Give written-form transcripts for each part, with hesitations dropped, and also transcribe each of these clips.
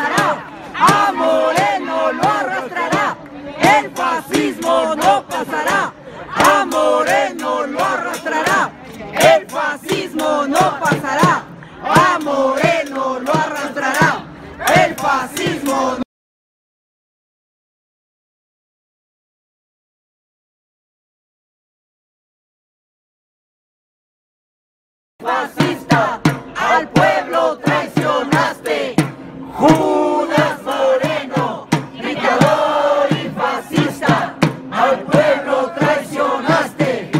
pasará, a Moreno lo arrastrará, el fascismo no pasará, a Moreno lo arrastrará, el fascismo no pasará, a Moreno lo arrastrará, el fascismo no fascista, al pueblo traicionaste, Judas Moreno, dictador y fascista, al pueblo traicionaste,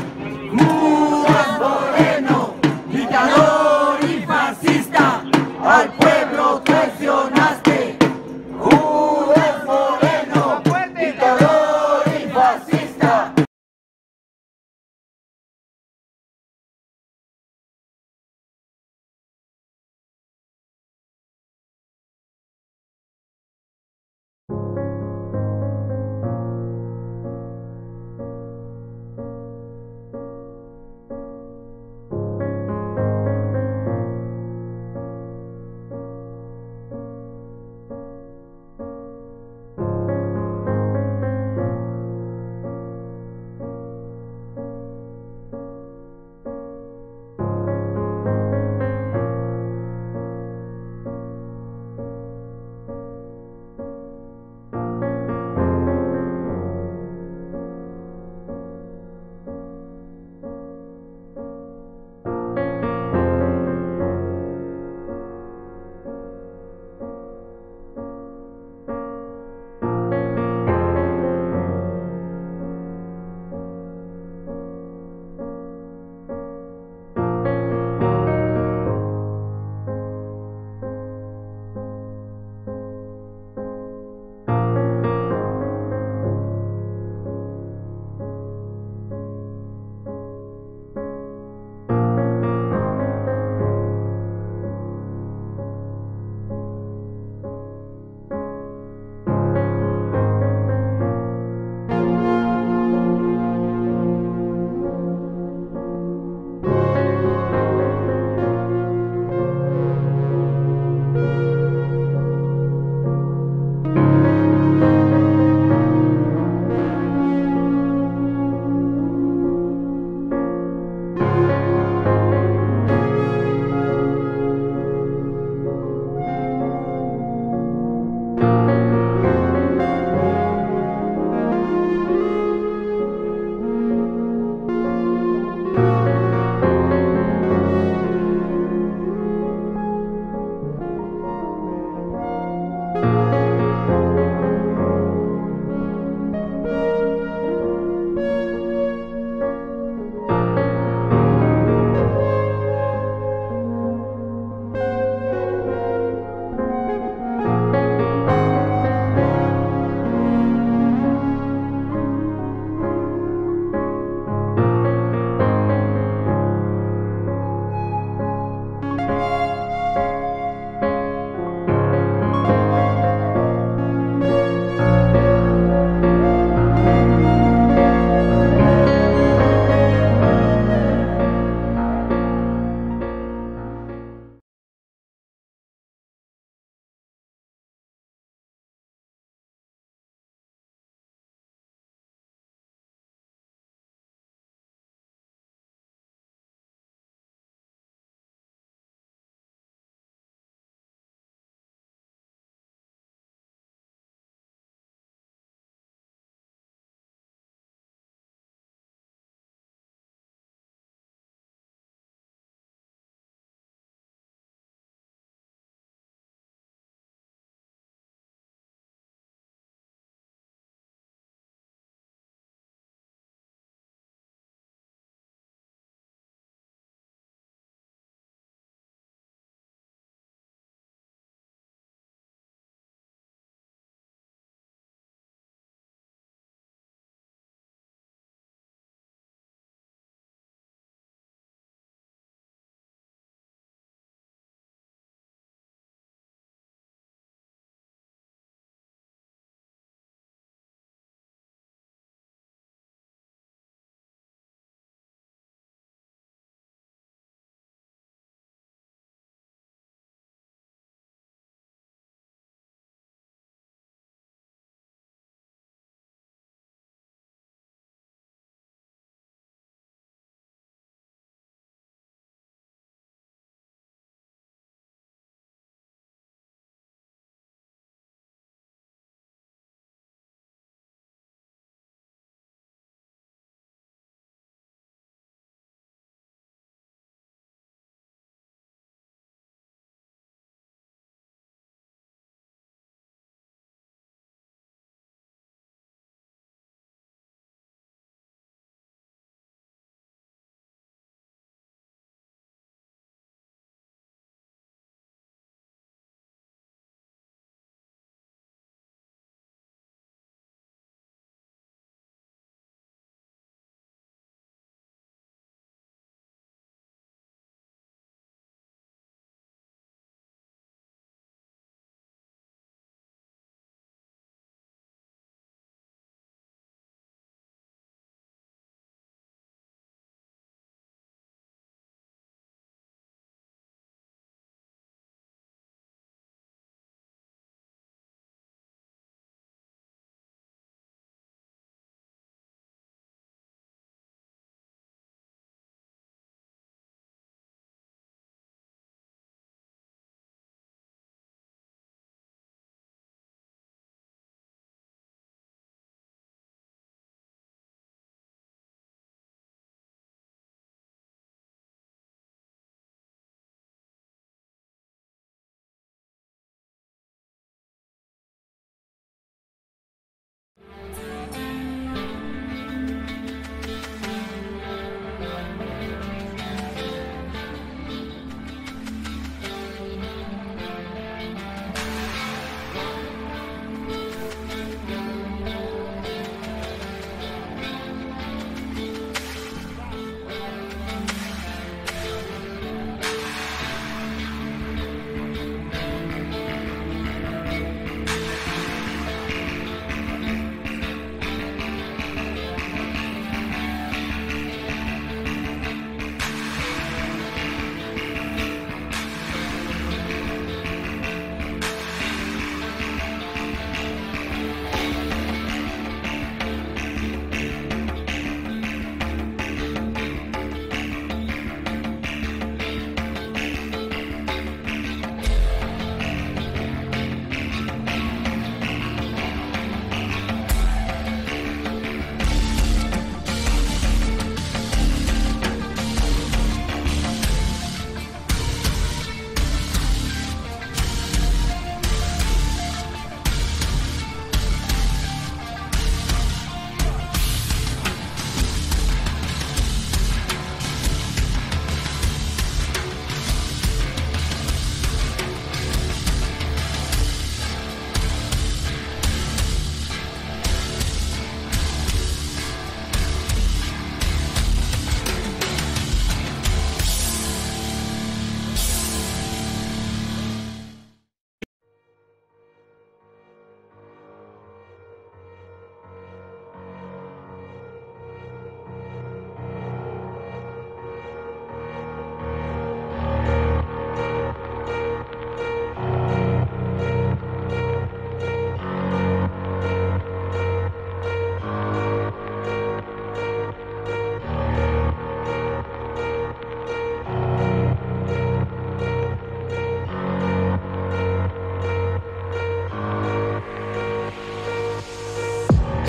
Judas Moreno, dictador y fascista, al pueblo traicionaste, Judas Moreno, dictador y fascista.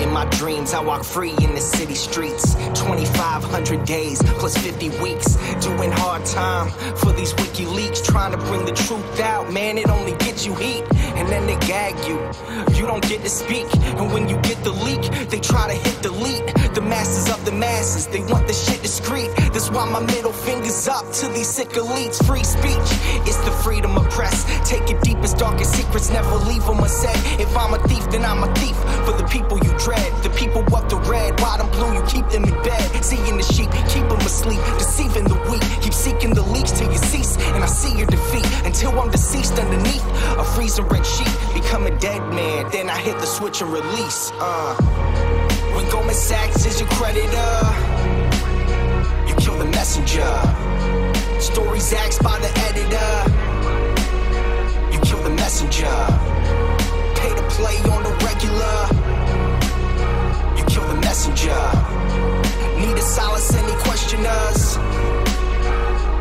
In my dreams, I walk free in the city streets. 2,500 days plus 50 weeks. Doing hard time for these WikiLeaks. Trying to bring the truth out, man, it only gets you heat. And then they gag you. You don't get to speak. And when you get the leak, they try to hit delete. The masses of the masses, they want the shit discreet. That's why my middle finger's up to these sick elites. Free speech, it's the freedom of press. Take your deepest, darkest secrets, never leave them unsaid. If I'm a thief, then I'm a thief for the people you dread. The people of the red, white and blue, you keep them in bed. Seeing the sheep, keep them asleep, deceiving the weak. Keep seeking the leaks till you cease, and I see your defeat. Until I'm deceased underneath a freezing red sheet. Become a dead man, then I hit the switch and release. When Goldman Sachs is your creditor, you kill the messenger. Stories axed by the editor, you kill the messenger. Pay to play on the regular, you kill the messenger. Need a solace, any questioners,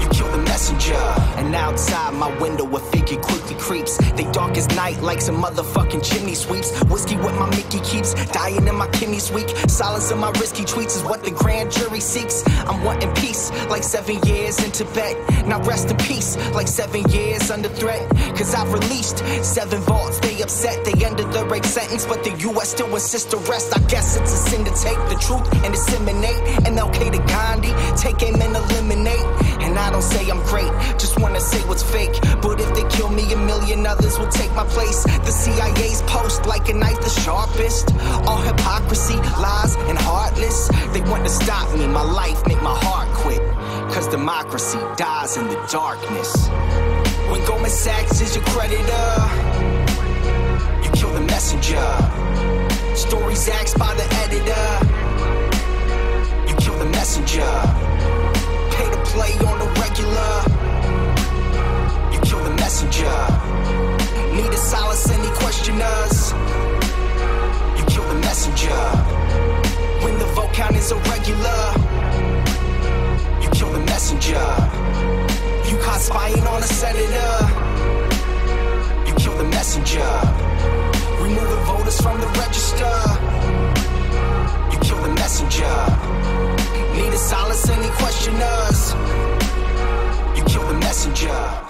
you kill the messenger. And outside my window a figure quickly creeps. They dark as night like some motherfucking chimney sweeps. Whiskey what my Mickey keeps, dying in my kidneys weak. Silence in my risky tweets is what the grand jury seeks. I'm wanting peace like 7 years in Tibet. Now rest in peace like 7 years under threat. Cause I've released 7 vaults, they upset. They under the rape sentence, but the US still insists to rest. I guess it's a sin to take the truth and disseminate. MLK to Gandhi, take aim and eliminate. And I don't say I'm great, just wanna say what's fake. But if they kill me, a million others will take my place. The CIA's post like a knife the sharpest. All hypocrisy, lies, and heartless. They want to stop me, my life make my heart quit. Cause democracy dies in the darkness. When Goldman Sachs is your creditor, you kill the messenger. Stories axed by the editor, you kill the messenger. Pay to play on the regular, you kill the messenger. Need a solace, any questioners, you kill the messenger. When the vote count is irregular, you kill the messenger. You caught spying on a senator, you kill the messenger. Removing voters from the register, you kill the messenger. Need a solace, any questioners, you kill the messenger.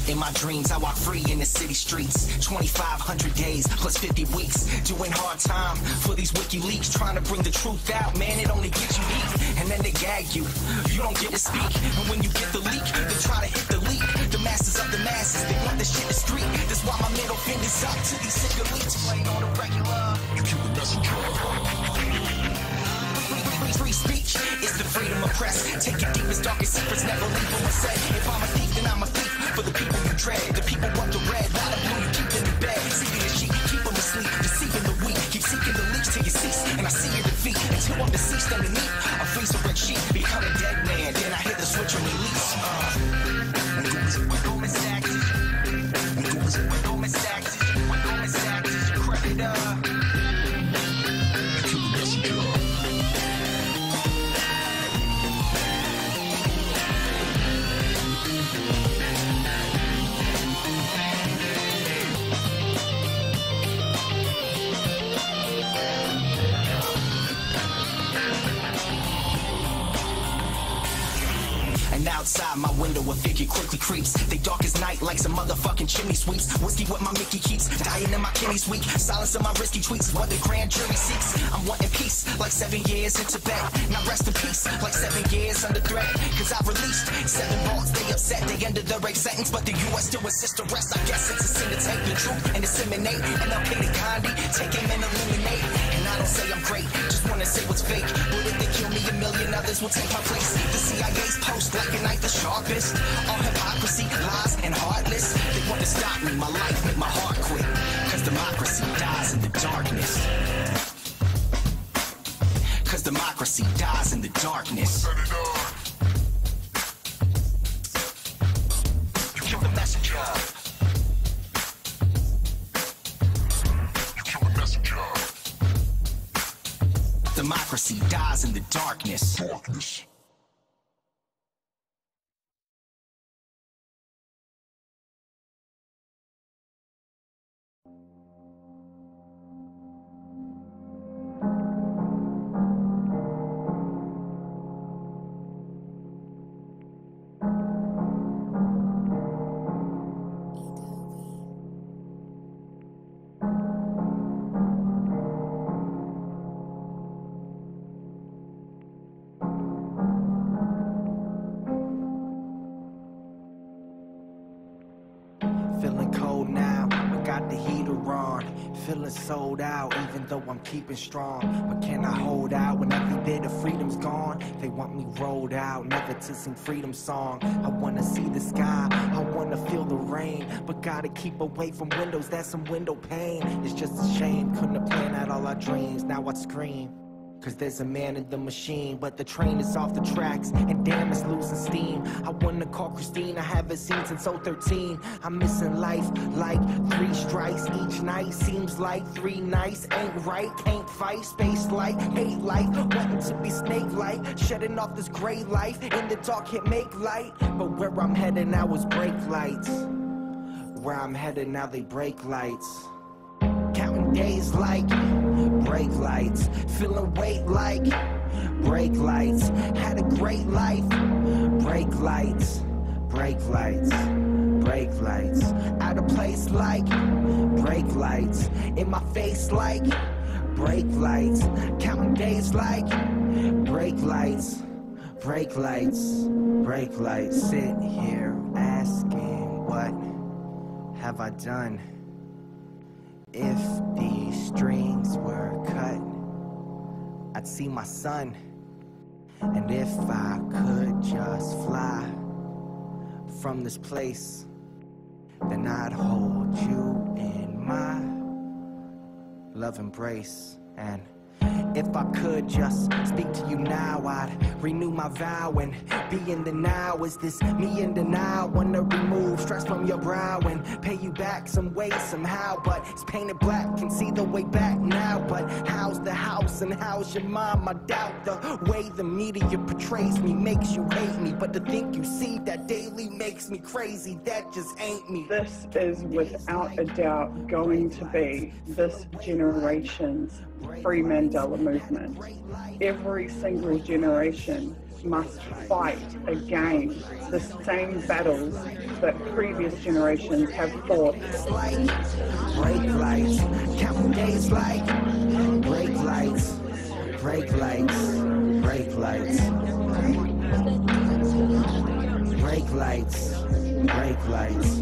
In my dreams, I walk free in the city streets. 2,500 days plus 50 weeks. Doing hard time for these WikiLeaks. Trying to bring the truth out, man, it only gets you heat. And then they gag you, you don't get to speak. And when you get the leak, they try to hit delete. The masses of the masses, they want this shit discreet. That's why my middle finger's up to these sick elites. Playing on the regular, you kill the messenger. Free speech is the freedom of press. Take your deepest, darkest secrets, never leave them unsaid. If I'm a thief, then I'm a thief for the people you dread. The people want the red, white and blue, you keep them in bed. Seeking the sheep, keep them asleep, deceiving the weak. Keep seeking the leaks till you cease, and I see your defeat. Until I'm deceased underneath a freezer red sheet. Become a dead man, then I hit the switch and release. When Goldman Sachs is your creditor, you kill the messenger. Outside my window, a figure quickly creeps. They dark as night like some motherfucking chimney sweeps. Whiskey what my Mickey keeps, dying in my kidneys weak. Silence of my risky tweets, what the grand jury seeks. I'm wanting peace, like 7 years in Tibet. Now rest in peace, like 7 years under threat. Cause I've released 7 vaults, they upset. They ended the rape sentence, but the US still insists to rest. I guess it's a sin to take the truth and disseminate. And I'll pay the Gandhi, take him and eliminate. And I don't say I'm great, just wanna say what's fake. But if they kill me, a million others will take my place. The CIA's post like a knife the sharpest. All hypocrisy, lies, and heartless. They want to stop me, my life, make my heart quit. Cause democracy dies in the darkness. Cause democracy dies in the darkness. You kill the messenger. You kill the messenger. Democracy dies in the darkness. Darkness. Feeling cold now, I got the heater on. Feeling sold out, even though I'm keeping strong. But can I hold out when every bit of freedom's gone? They want me rolled out, never to sing freedom song. I wanna see the sky, I wanna feel the rain. But gotta keep away from windows, that's some window pane. It's just a shame, couldn't have planned out all our dreams. Now I scream, cause there's a man in the machine. But the train is off the tracks, and damn, it's losing steam. I wanna call Christine, I haven't seen since 013. I'm missing life like 3 strikes each night. Seems like 3 nights ain't right. Can't fight, space light, hate life. Wanting to be snake-like, shedding off this gray life. In the dark, can't make light. But where I'm headed now is brake lights. Where I'm headed now, they break lights. Counting days like brake lights, feeling weight like brake lights. Had a great life, brake lights, brake lights, brake lights. Out of place like brake lights, in my face like brake lights. Counting days like brake lights, brake lights, brake lights. Sit here asking, what have I done? If these strings were cut, I'd see my son. And if I could just fly from this place, then I'd hold you in my love embrace. And if I could just speak to you now, I'd renew my vow and be in the now. Is this me in denial? Wanna remove stress from your brow and pay you back some way, somehow. But it's painted black, can see the way back now. But how's the house and how's your mom? I doubt the way the media portrays me makes you hate me. But to think you see that daily makes me crazy, that just ain't me. This is without a doubt going to be this generation's pre-Mandela movement. Every single generation must fight again the same battles that previous generations have fought. Brake lights, counting days like brake lights, brake lights, brake lights, brake lights, brake lights,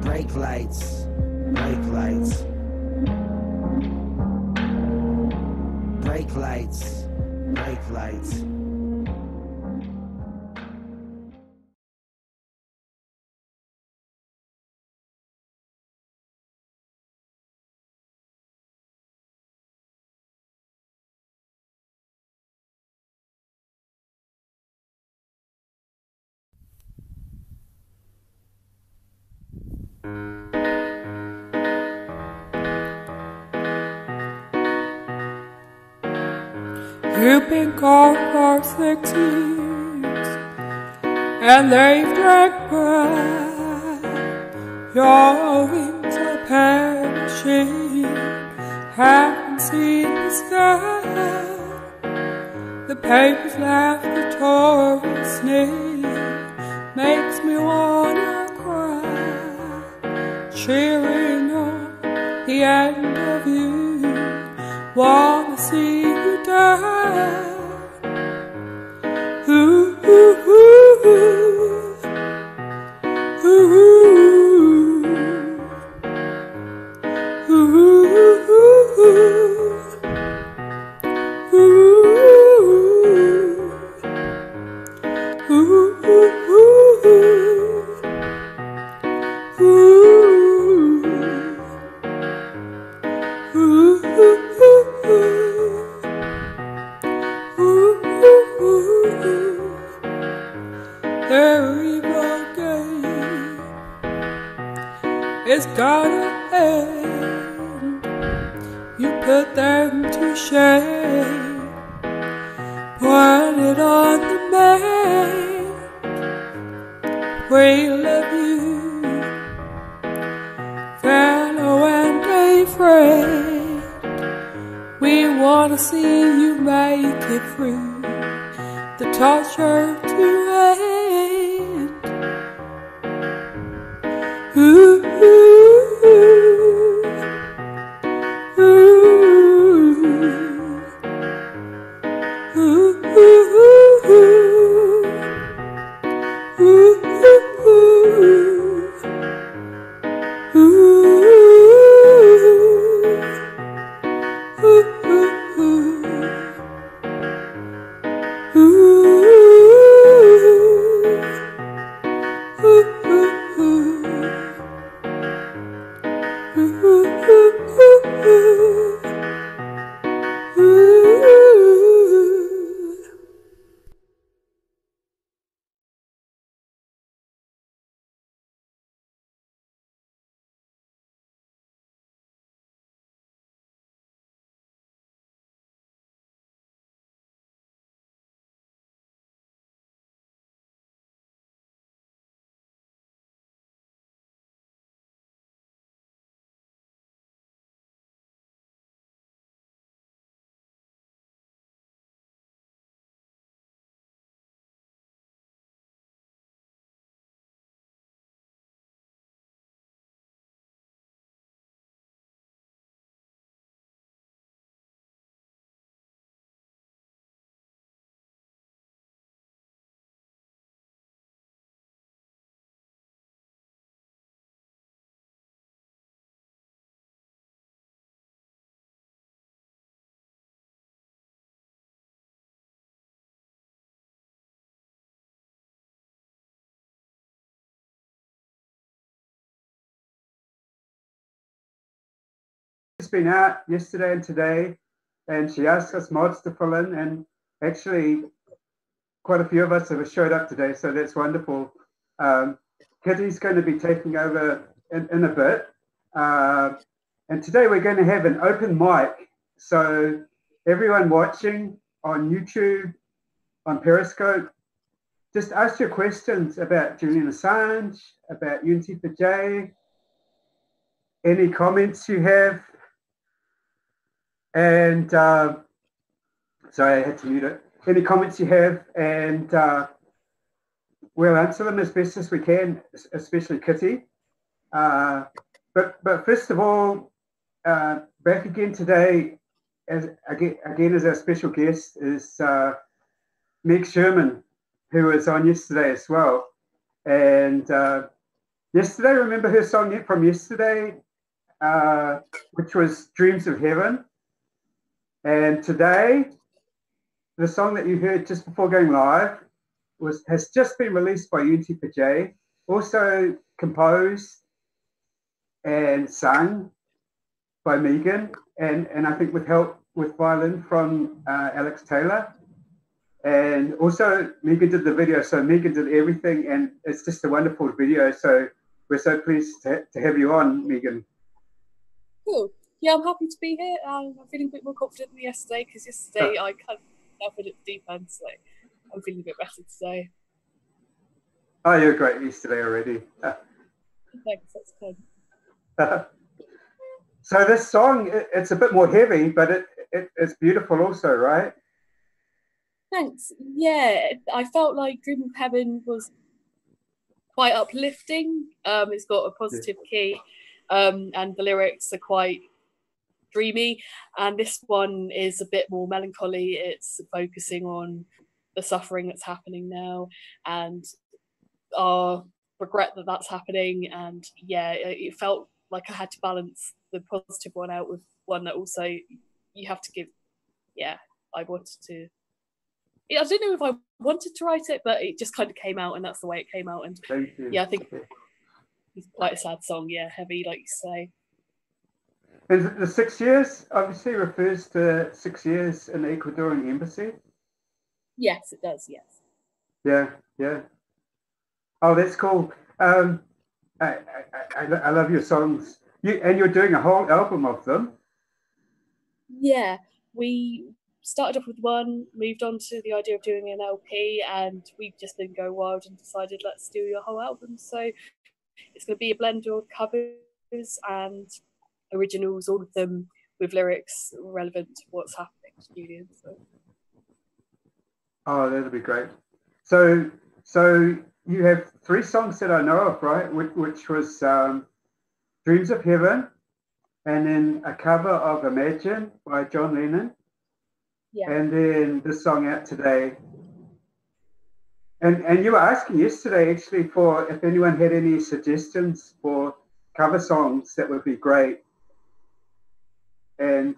brake lights, brake lights, brake lights, brake lights. You've been gone for 6 years, and they've drank breath. Your wings are perishing, haven't seen the sky. The papers laboratory sneak makes me wanna cry, cheering on the end of you, wanna see you die. Ooh, ooh, ooh, ooh, ooh, ooh, ooh. It's gotta end. You put them to shame, put it on the man. We love you, fellow and a friend. We wanna see you make it through the torture to end. Ooh, ooh, ooh, ooh, ooh, She's been out yesterday and today, and she asked us mods to fill in, and actually quite a few of us have showed up today, so that's wonderful. Kitty's going to be taking over in a bit, and today we're going to have an open mic, so everyone watching on YouTube, on Periscope, just ask your questions about Julian Assange, about UNT4J, any comments you have. And sorry, I had to mute it. Any comments you have, and we'll answer them as best as we can, especially Kitty. But first of all, back again today, as our special guest is Meg Sherman, who was on yesterday as well. And yesterday, remember her song from yesterday, which was Dreams of Heaven. And today, the song that you heard just before going live has just been released by UNT4J, also composed and sung by Megan, and I think with help with violin from Alex Taylor. And also Megan did the video, so Megan did everything, and it's just a wonderful video. So we're so pleased to have you on, Megan. Cool. Yeah, I'm happy to be here. I'm feeling a bit more confident than yesterday, because yesterday I kind of fell in at the deep end, so I'm feeling a bit better today. Oh, you're great yesterday already. Thanks, that's good. So this song, it's a bit more heavy, but it's beautiful also, right? Thanks. Yeah, I felt like Dream of Heaven was quite uplifting. It's got a positive key, and the lyrics are quite dreamy. And this one is a bit more melancholy. It's focusing on the suffering that's happening now and our regret that that's happening. And yeah, it felt like I had to balance the positive one out with one that also you have to give. Yeah, I wanted to. I don't know if I wanted to write it, but it just kind of came out, and that's the way it came out. And yeah, I think it's quite a sad song. Yeah, heavy, like you say. And the 6 years obviously refers to 6 years in the Ecuadorian embassy. Yes, it does. Yes. Yeah, yeah. Oh, that's cool. I love your songs. You're doing a whole album of them. Yeah, we started off with one, moved on to the idea of doing an LP, and we've just been go wild and decided let's do a whole album. So it's going to be a blend of covers and originals, all of them with lyrics relevant to what's happening to Julian. So. Oh, that'll be great. So you have 3 songs that I know of, right? Which was Dreams of Heaven, and then a cover of Imagine by John Lennon. Yeah. And then this song out today. And you were asking yesterday actually for if anyone had any suggestions for cover songs that would be great. And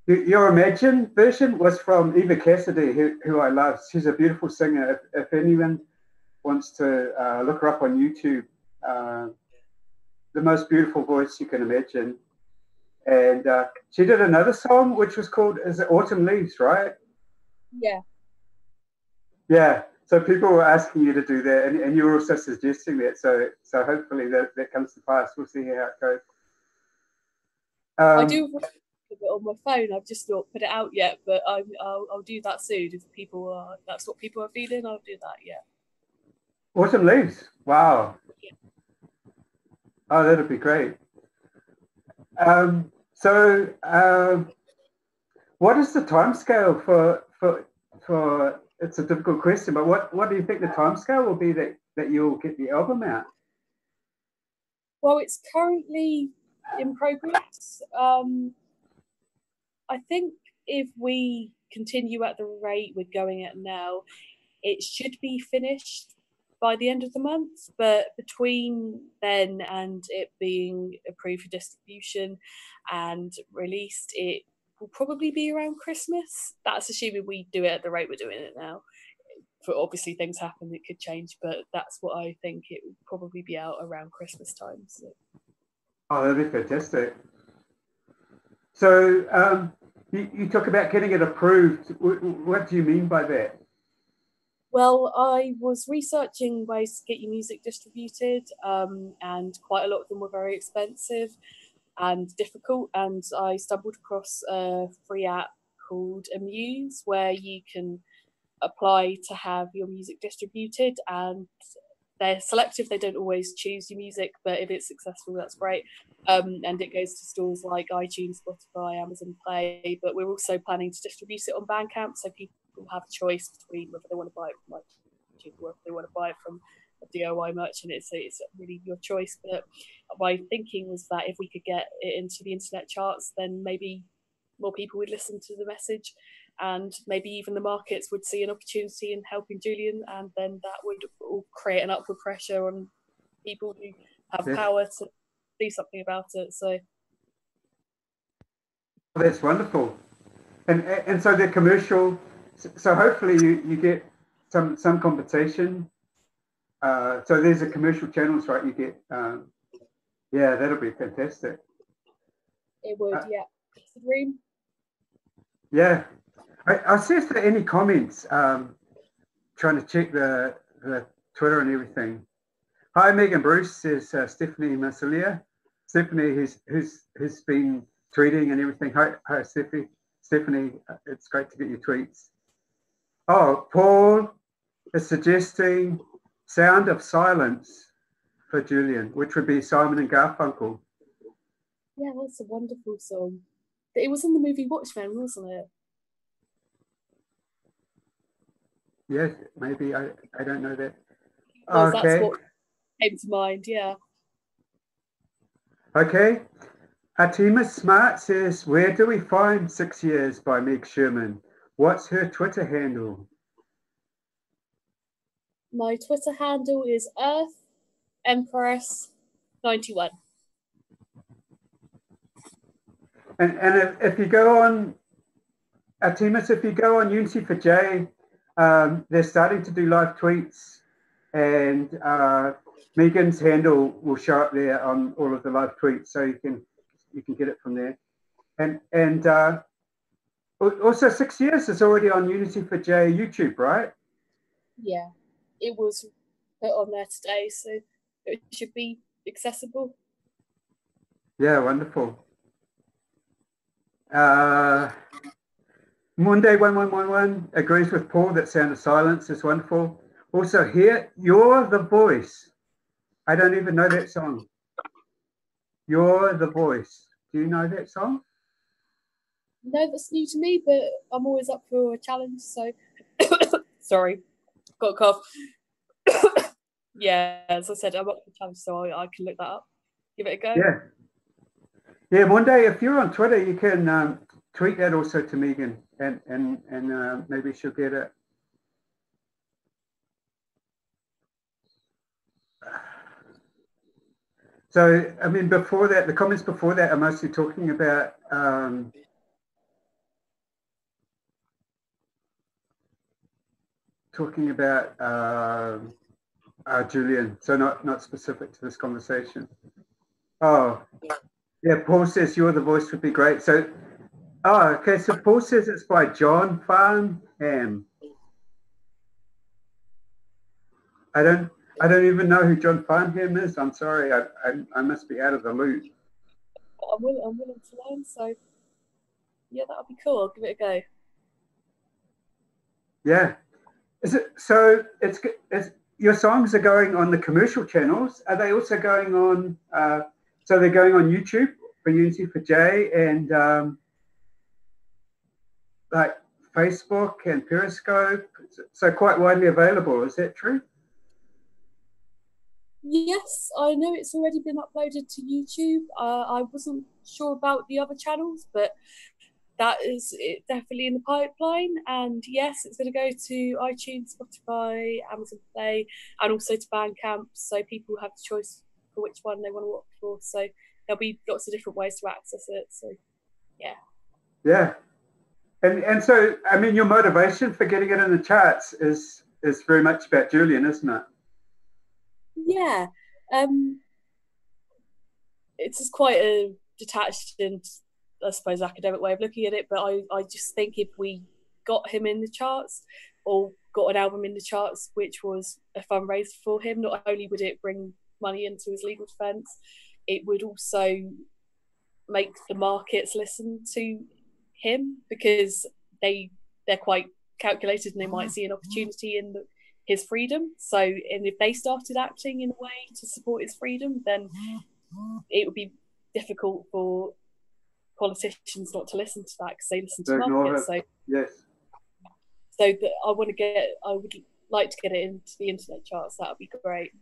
your Imagine version was from Eva Cassidy, who I love. She's a beautiful singer. If anyone wants to look her up on YouTube, the most beautiful voice you can imagine. And she did another song which was called, is it Autumn Leaves, right? Yeah. Yeah. So people were asking you to do that, and you were also suggesting that. So hopefully that comes to pass. We'll see how it goes. I do have it on my phone. I've just not put it out yet, but I'll do that soon. If that's what people are feeling, I'll do that. Yeah. Autumn Leaves. Wow. Yeah. Oh, that'd be great. What is the timescale for? It's a difficult question, but what do you think the timescale will be that you'll get the album out? Well, it's currently in progress. I think if we continue at the rate we're going at now, it should be finished by the end of the month. But between then and it being approved for distribution and released, it will probably be around Christmas. That's assuming we do it at the rate we're doing it now. For obviously things happen, it could change, but that's what I think. It will probably be out around Christmas time. So. Oh, that'd be fantastic. So you talk about getting it approved. What do you mean by that? Well, I was researching ways to get your music distributed, and quite a lot of them were very expensive and difficult. And I stumbled across a free app called Amuse, where you can apply to have your music distributed, and they're selective. They don't always choose your music, but if it's successful, that's great. And it goes to stores like iTunes, Spotify, Amazon Play, but we're also planning to distribute it on Bandcamp, so people have a choice between whether they want to buy it from iTunes or if they want to buy it from a DIY merchant. It's really your choice. But my thinking was that if we could get it into the internet charts, then maybe more people would listen to the message, and maybe even the markets would see an opportunity in helping Julian, and then that would all create an upward pressure on people who have power to do something about it. So that's wonderful. And so they're commercial. So hopefully you get some compensation. So there's a commercial channels, right? You get, yeah, that'll be fantastic. It would, yeah. It's a dream. Yeah. I'll see if there are any comments. Trying to check the Twitter and everything. Hi, Megan Bruce, says Stephanie Marsilia. Stephanie, who's been tweeting and everything. Hi, Stephanie. Stephanie, it's great to get your tweets. Oh, Paul is suggesting Sound of Silence for Julian, which would be Simon and Garfunkel. Yeah, that's a wonderful song. It was in the movie Watchmen, wasn't it? Yes, maybe. I don't know that. Because Okay. that's what came to mind, yeah. Okay. Atima Smart says, where do we find 6 Years by Meg Sherman? What's her Twitter handle? My Twitter handle is Earth Empress 91. And if you go on, Artemis, if you go on Unity for J, they're starting to do live tweets, and Megan's handle will show up there on all of the live tweets, so you can get it from there. And also 6 Years is already on Unity for J YouTube, right? Yeah, it was put on there today, so it should be accessible. Yeah, wonderful. Monday 1111 agrees with Paul that Sound of Silence is wonderful. Also here, You're the Voice. I don't even know that song. You're the Voice. Do you know that song? No, that's new to me, but I'm always up for a challenge, so sorry, got a cough. Yeah, as I said, I'm up for a challenge, so I can look that up. Give it a go. Yeah. Yeah, Monday, if you're on Twitter, you can tweet that also to Megan, and maybe she'll get it. So, I mean, before that, the comments before that are mostly talking about Julian, so not specific to this conversation. Oh, yeah, Paul says You're the Voice would be great. So, oh, okay, so Paul says it's by John Farnham. I don't even know who John Farnham is. I'm sorry, I must be out of the loop. I'm willing to learn, so yeah, that would be cool. I'll give it a go. Yeah. Is it so? It's your songs are going on the commercial channels. Are they also going on? So they're going on YouTube for Unity for J and like Facebook and Periscope. So quite widely available. Is that true? Yes, I know it's already been uploaded to YouTube. I wasn't sure about the other channels, but that is definitely in the pipeline. And yes, it's going to go to iTunes, Spotify, Amazon Play, and also to Bandcamp, so people have the choice for which one they want to opt for. So there'll be lots of different ways to access it. So yeah. Yeah. And so, I mean, your motivation for getting it in the charts is very much about Julian, isn't it? Yeah. It's just quite a detached and, I suppose, academic way of looking at it, but I just think if we got him in the charts or got an album in the charts which was a fundraiser for him, not only would it bring money into his legal defence, it would also make the markets listen to him, because they're quite calculated and they might see an opportunity in his freedom. So, and if they started acting in a way to support his freedom, then it would be difficult for politicians not to listen to that, because they listen to markets. So yes. So I would like to get it into the internet charts. That would be great.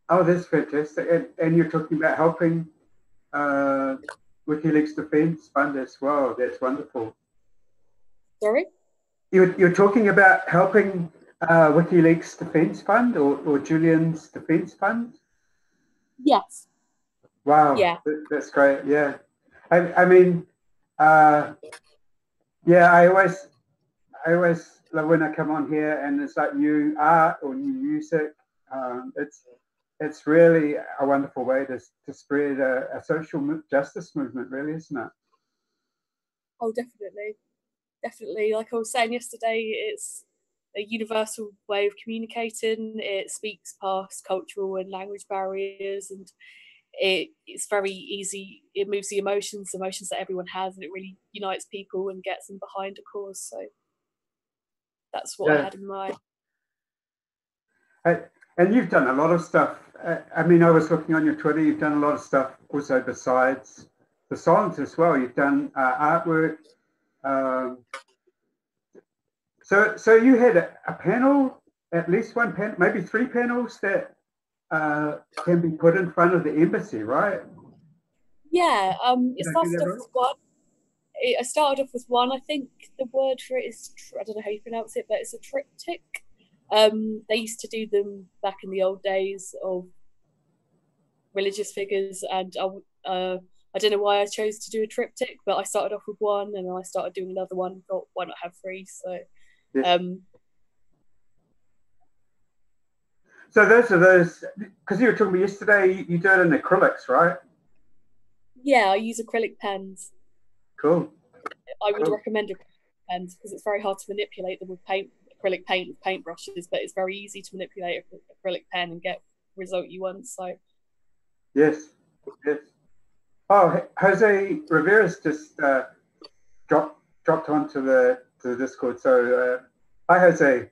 Oh, that's fantastic. And you're talking about helping WikiLeaks Defence Fund as well. That's wonderful. Sorry? You're talking about helping WikiLeaks Defence Fund or Julian's Defence Fund? Yes. Wow. Yeah. That's great. Yeah. I mean, yeah, I always love when I come on here and it's like new art or new music. It's really a wonderful way to spread a social justice movement, really, isn't it? Oh, definitely. Definitely. Like I was saying yesterday, it's a universal way of communicating. It speaks past cultural and language barriers, and it's very easy. It moves the emotions that everyone has, and it really unites people and gets them behind a cause. So that's what I had in mind. And you've done a lot of stuff. I mean, I was looking on your Twitter. You've done a lot of stuff also besides the songs as well. You've done artwork. So So you had a panel, at least one panel, maybe 3 panels that can be put in front of the embassy, right? Yeah, it started off with one. I started off with one. I think the word for it is, I don't know how you pronounce it, but it's a triptych. They used to do them back in the old days of religious figures, and I don't know why I chose to do a triptych, but I started off with one, and then I started doing another one. Thought, why not have 3? So, yes. So those, because you were talking about yesterday, you do it in acrylics, right? Yeah, I use acrylic pens. Cool. I would recommend acrylic pens because it's very hard to manipulate them with acrylic paint with paintbrushes, but it's very easy to manipulate an acrylic pen and get the result you want. So. Yes. Oh, Jose Rivera's just dropped onto the Discord. So, hi, Jose.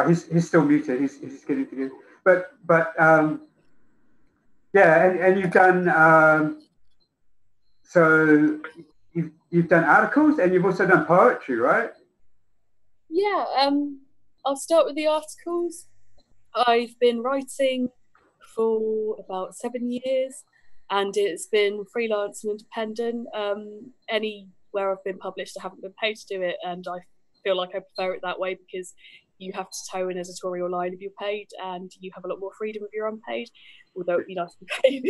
He's still muted. He's getting together. But yeah, and you've done so you've done articles and you've also done poetry, right? Yeah. I'll start with the articles. I've been writing for about 7 years, and it's been freelance and independent. Anywhere I've been published, I haven't been paid to do it, and I feel like I prefer it that way because you have to toe an editorial line if you're paid, and you have a lot more freedom if you're unpaid, although it'd be nice to be paid.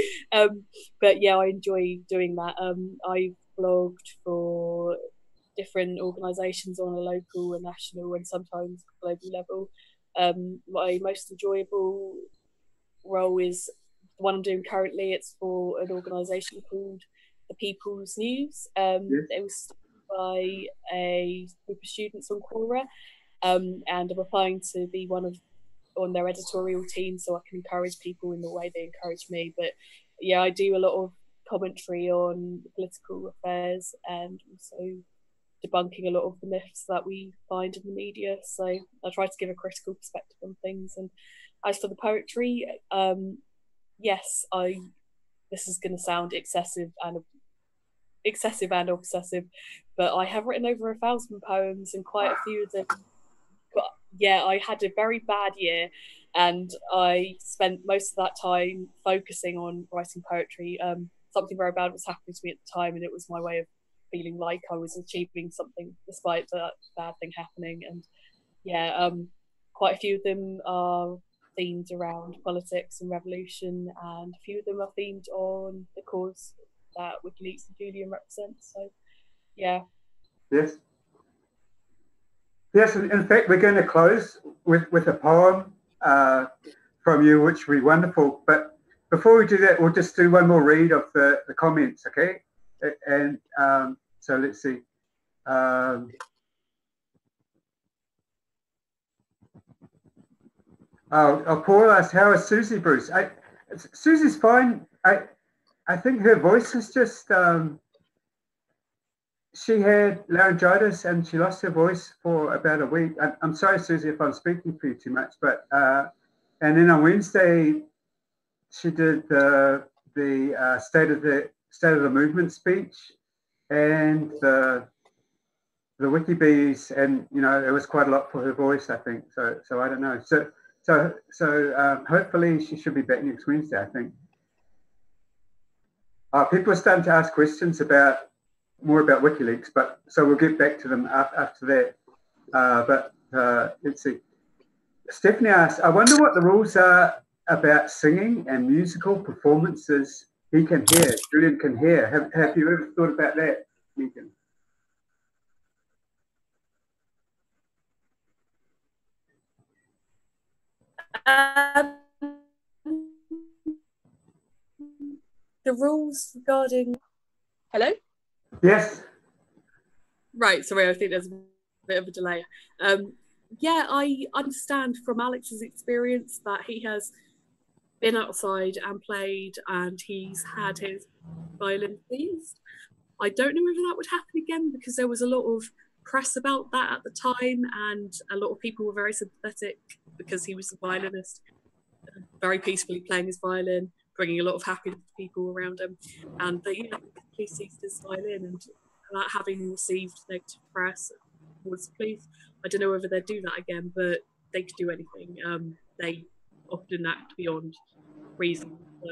But yeah, I enjoy doing that. I've blogged for different organisations on a local and national and sometimes global level. My most enjoyable role is the one I'm doing currently. It's for an organisation called The People's News. It was started by a group of students on Quora, and I'm applying to be on their editorial team so I can encourage people in the way they encourage me. But yeah, I do a lot of commentary on political affairs and also debunking a lot of the myths that we find in the media. So I try to give a critical perspective on things. And as for the poetry, yes, this is going to sound excessive and obsessive, but I have written over 1,000 poems, and quite a few of them. But yeah, I had a very bad year, and I spent most of that time focusing on writing poetry. Something very bad was happening to me at the time, and it was my way of feeling like I was achieving something despite that bad thing happening. And yeah, quite a few of them are themed around politics and revolution, and a few of them are themed on the cause that WikiLeaks and Julian represents. So yeah. Yes, in fact, we're going to close with a poem from you, which will be wonderful. But before we do that, we'll just do one more read of the comments, okay? And so let's see. Paul asked, how is Susie, Bruce? Susie's fine. I think her voice is just... she had laryngitis and she lost her voice for about a week. I'm sorry, Susie, if I'm speaking for you too much, but and then on Wednesday she did the state of the movement speech and the WikiBees, and it was quite a lot for her voice, I think. So I don't know. So hopefully she should be back next Wednesday, I think. People are starting to ask questions more about WikiLeaks, but so we'll get back to them after that. But let's see. Stephanie asked, I wonder what the rules are about singing and musical performances Julian can hear. Have you ever thought about that, Megan? The rules regarding... Hello? Yes. Right, sorry, I think there's a bit of a delay. Yeah, I understand from Alex's experience that he has been outside and played and he's had his violin seized. I don't know whether that would happen again because there was a lot of press about that at the time and a lot of people were very sympathetic because he was a violinist, very peacefully playing his violin, bringing a lot of happiness to people around him. And the police seized his violin, and having received negative press towards the police. I don't know whether they'd do that again, but they could do anything. They often act beyond reason. So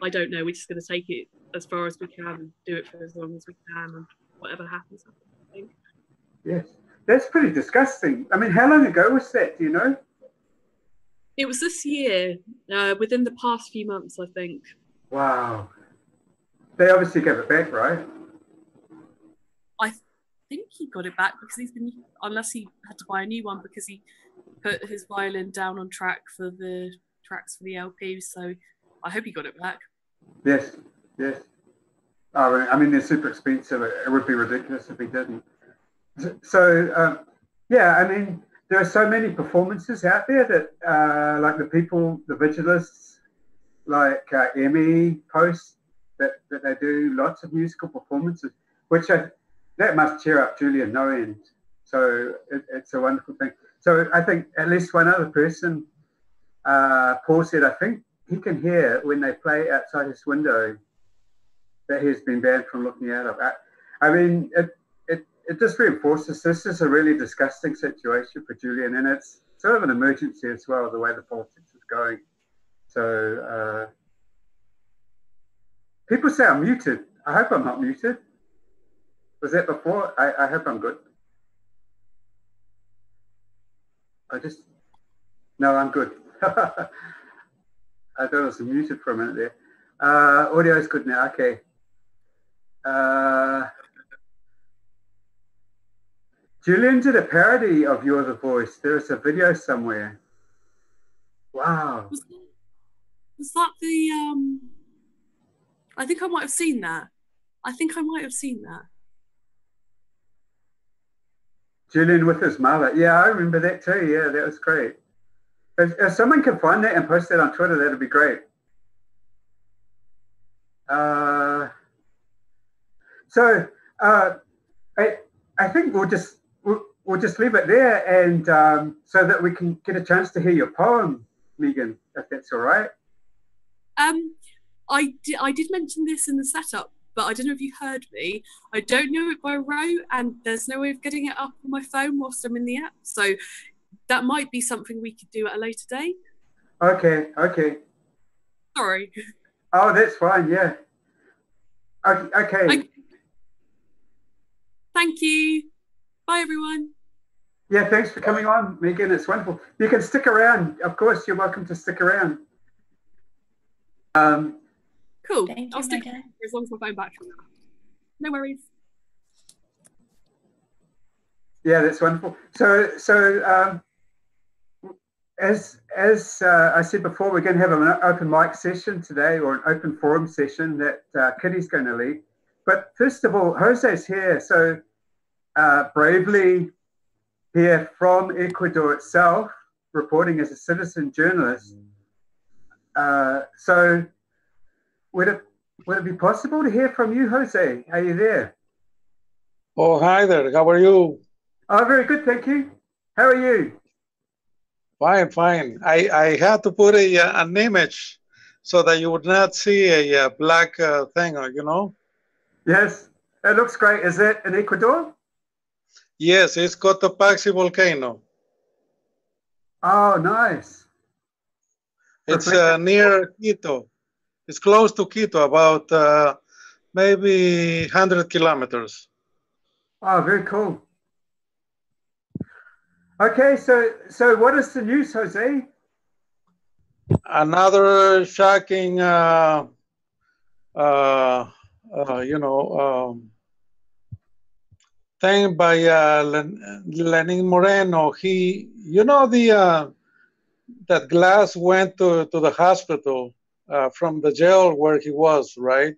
I don't know. We're just going to take it as far as we can and do it for as long as we can, and whatever happens, I think. Yes, that's pretty disgusting. I mean, how long ago was that? Do you know? It was this year, within the past few months, I think. Wow. They obviously gave it back, right? I think he got it back because he's been, unless he had to buy a new one because he put his violin down on track for the tracks for the LP. So I hope he got it back. Yes, yes. Oh, I mean, they're super expensive. It would be ridiculous if he didn't. So, yeah, I mean, there are so many performances out there that, like the vigilists, like Emmy posts that they do lots of musical performances, which that must cheer up Julian no end. So it's a wonderful thing. So I think at least one other person, Paul said, I think he can hear when they play outside his window that he's been banned from looking out of. I mean, it just reinforces this is a really disgusting situation for Julian, and it's sort of an emergency as well, the way the politics is going. So people say I'm muted. I hope I'm not muted. Was that before? I hope I'm good. No, I'm good. I thought I was muted for a minute there. Audio is good now. Okay. Julian did a parody of You're the Voice. There's a video somewhere. Wow. Was that the I think I might have seen that. Julian with his mullet. Yeah, I remember that too. Yeah, that was great. If someone can find that and post that on Twitter, that'd be great. So I think we'll just leave it there, and so that we can get a chance to hear your poem, Megan, if that's all right. I did mention this in the setup, but I don't know if you heard me. I don't know it by rote, and there's no way of getting it up on my phone whilst I'm in the app. So that might be something we could do at a later date. Okay. Sorry. Oh, that's fine. Yeah. Okay. Thank you. Bye, everyone. Yeah, thanks for coming on, Megan. It's wonderful. You can stick around. Of course, you're welcome to stick around. Cool. I'll stick around as long as my phone battery. No worries. Yeah, that's wonderful. So as I said before, we're going to have an open mic session today, or an open forum session that Kitty's going to lead. But first of all, Jose's here, so bravely here from Ecuador itself, reporting as a citizen journalist. So would it be possible to hear from you, Jose? Are you there? Oh, hi there. How are you? Oh, very good, thank you. How are you? Fine. I had to put an image so that you would not see a black thing, you know? Yes, it looks great. Is that in Ecuador? Yes, it's Cotopaxi volcano. Oh, nice. It's near Quito. It's close to Quito, about maybe 100 kilometers. Oh, very cool. Okay, so what is the news, Jose? Another shocking, thing by Lenin Moreno. He, that Glass went to the hospital from the jail where he was, right?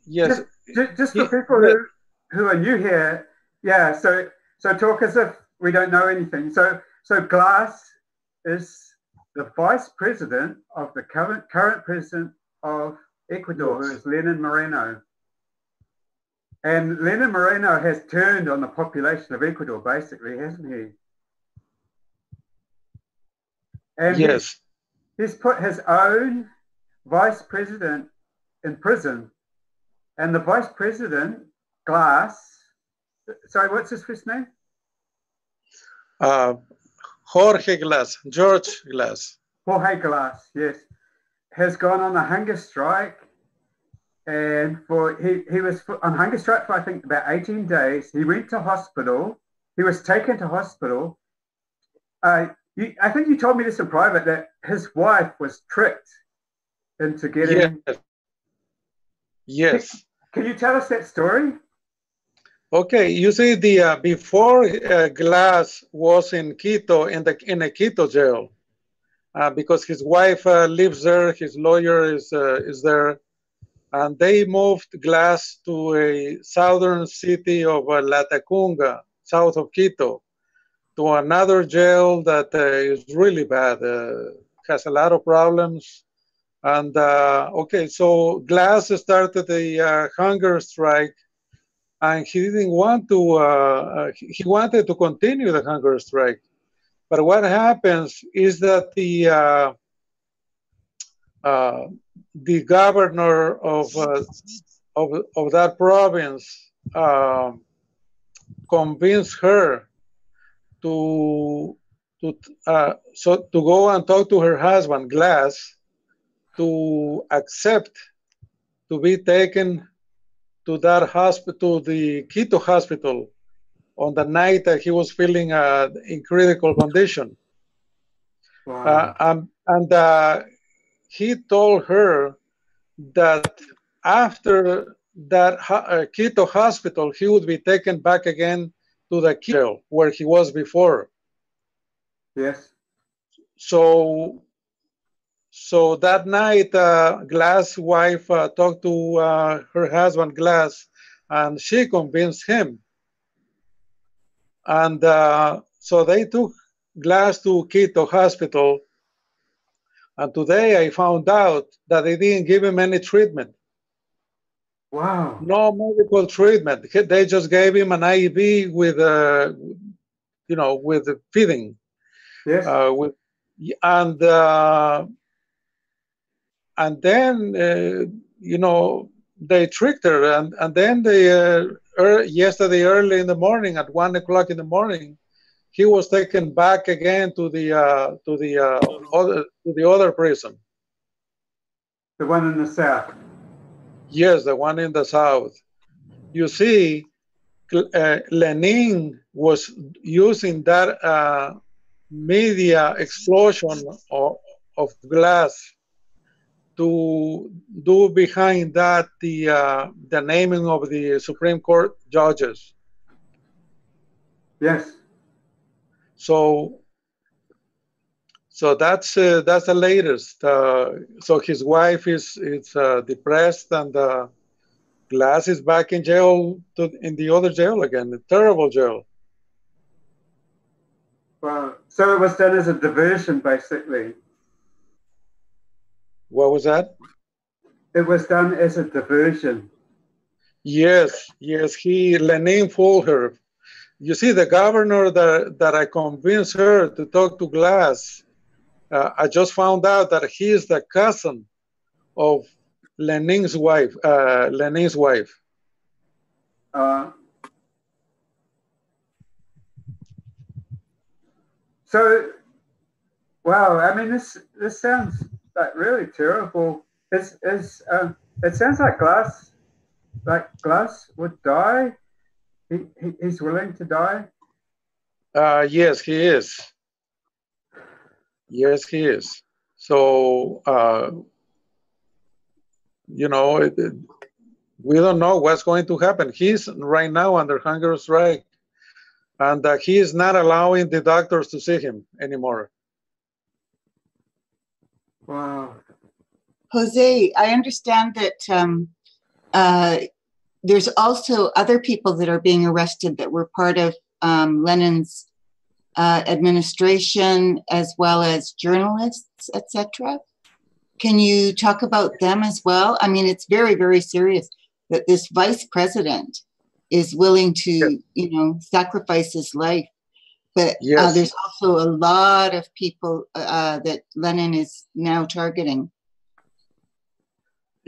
Yes. Just for people who are new here, yeah. So talk as if we don't know anything. So Glass is the vice president of the current president of Ecuador, who is Lenin Moreno. And Lenin Moreno has turned on the population of Ecuador, basically, hasn't he? And yes, he's put his own vice president in prison and the vice president, Glass, sorry, what's his first name? Jorge Glass, George Glass. Jorge Glass, yes, has gone on a hunger strike, and he was on hunger strike for I think about 18 days. He went to hospital. He was taken to hospital. I think you told me this in private that his wife was tricked into getting. Yes. Can you tell us that story? Okay, you see, the before Glass was in Quito, in a Quito jail, because his wife lives there, his lawyer is there, and they moved Glass to a southern city of Latacunga, south of Quito, to another jail that is really bad, has a lot of problems. And okay, so Glass started a hunger strike, and he didn't want to, he wanted to continue the hunger strike. But what happens is that the governor of that province convinced her to go and talk to her husband, Glass, to accept to be taken to that hospital, the Quito hospital, on the night that he was feeling in critical condition. Wow. And he told her that after that Quito hospital, he would be taken back again to the jail where he was before. Yes. So that night, Glass' wife talked to her husband, Glass, and she convinced him. And so they took Glass to Quito Hospital. And today I found out that they didn't give him any treatment. Wow. No medical treatment. They just gave him an IV with, with feeding. Yes. And then, they tricked her. And then yesterday early in the morning, at 1 o'clock in the morning, he was taken back again to the other prison. The one in the south. Yes, the one in the south. You see, Lenin was using that media explosion of Glass to do behind that the naming of the Supreme Court judges. Yes. So that's the latest. So his wife is depressed, and Glass is back in jail, in the other jail again, the terrible jail. Wow. So it was done as a diversion, basically. What was that? It was done as a diversion. Yes. Lenin fooled her. You see, the governor that I convinced her to talk to Glass, I just found out that he is the cousin of Lenin's wife. So, wow. I mean, this sounds like really terrible. It sounds like Glass would die. He's willing to die. Yes, he is. Yes, he is. So, we don't know what's going to happen. He's right now under hunger strike, and he is not allowing the doctors to see him anymore. Wow. Jose, I understand that there's also other people that are being arrested that were part of Lenin's administration, as well as journalists, etc. Can you talk about them as well? I mean, it's very, very serious that this vice president is willing to, sacrifice his life. But there's also a lot of people that Lenin is now targeting.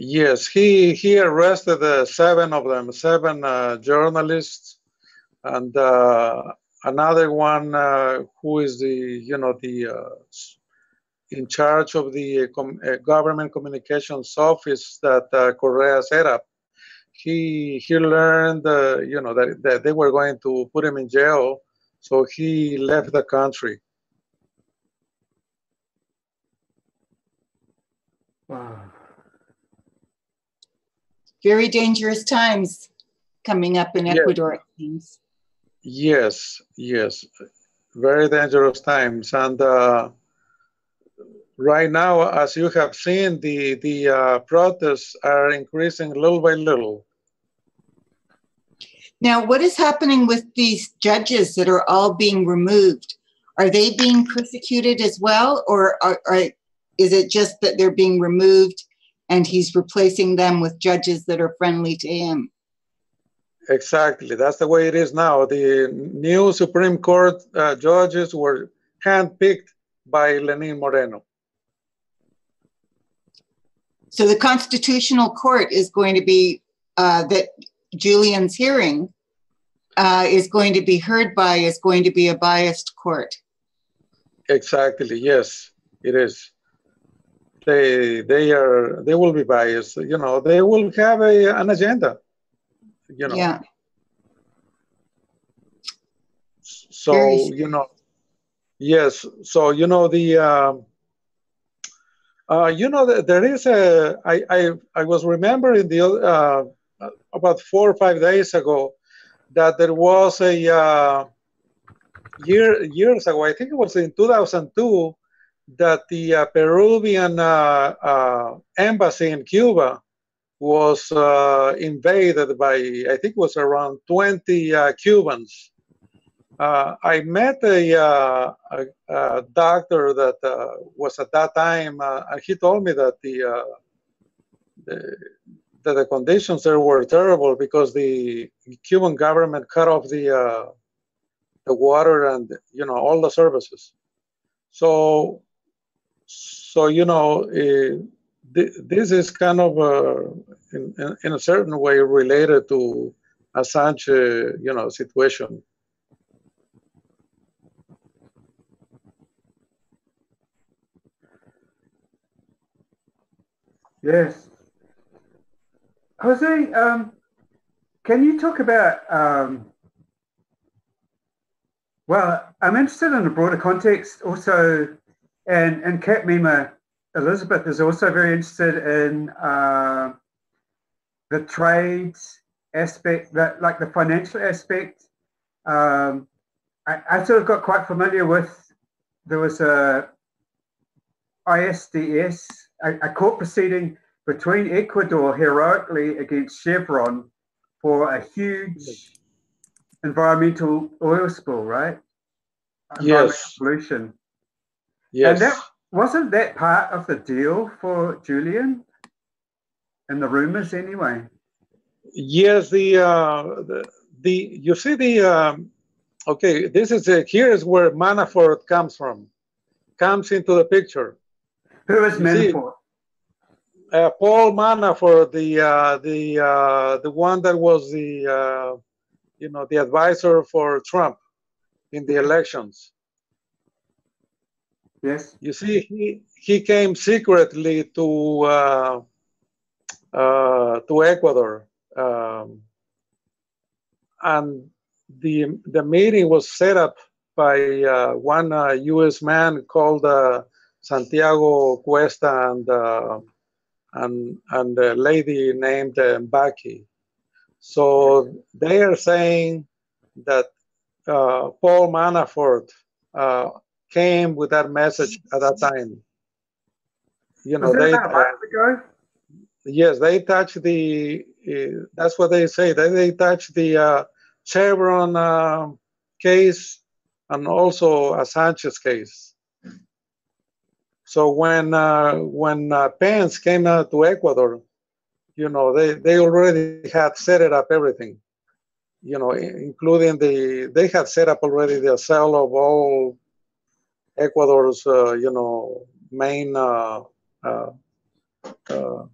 Yes, he arrested 7 of them, 7 journalists, and another one who is in charge of the government communications office that Correa set up. He learned, that they were going to put him in jail, so he left the country. Wow. Very dangerous times coming up in Ecuador, it seems. Yes, yes, very dangerous times, and right now, as you have seen, the protests are increasing little by little. Now, what is happening with these judges that are all being removed? Are they being persecuted as well, or is it just that they're being removed and he's replacing them with judges that are friendly to him? Exactly, that's the way it is now. The new Supreme Court judges were handpicked by Lenin Moreno. So the Constitutional Court is going to be, that Julian's hearing is going to be heard by, is going to be a biased court. Exactly, yes, it is. They will be biased. They will have an agenda. Yeah. So yes. So there is I was remembering about 4 or 5 days ago that there was a years ago, I think it was in 2002, that the Peruvian embassy in Cuba was invaded by, I think it was around 20 Cubans. I met a doctor that was at that time, and he told me that the conditions there were terrible because the Cuban government cut off the water and all the services. So this is kind of in a certain way related to Assange situation. Yes. Jose, can you talk about, well, I'm interested in a broader context also, and Cat Mema Elizabeth is also very interested in the trade aspect, like the financial aspect. I sort of got quite familiar with, there was a ISDS, a court proceeding between Ecuador heroically against Chevron for a huge environmental oil spill, right? Yes. Pollution. Yes. And wasn't that part of the deal for Julian? And the rumors anyway. Yes, you see okay, this is here is where Manafort comes into the picture. Who is Manafort? Paul Manafort, the one that was the advisor for Trump in the elections. Yes. You see, he came secretly to Ecuador, and the meeting was set up by one U.S. man called Santiago Cuesta and a lady named Mbaki. So they are saying that Paul Manafort came with that message at that time. Was it about a month ago? Yes, they touched the. That's what they say. They touched the Chevron case and also Assange's case. So when Pence came to Ecuador, they already had set it up everything. Including they had set up already the sale of all Ecuador's main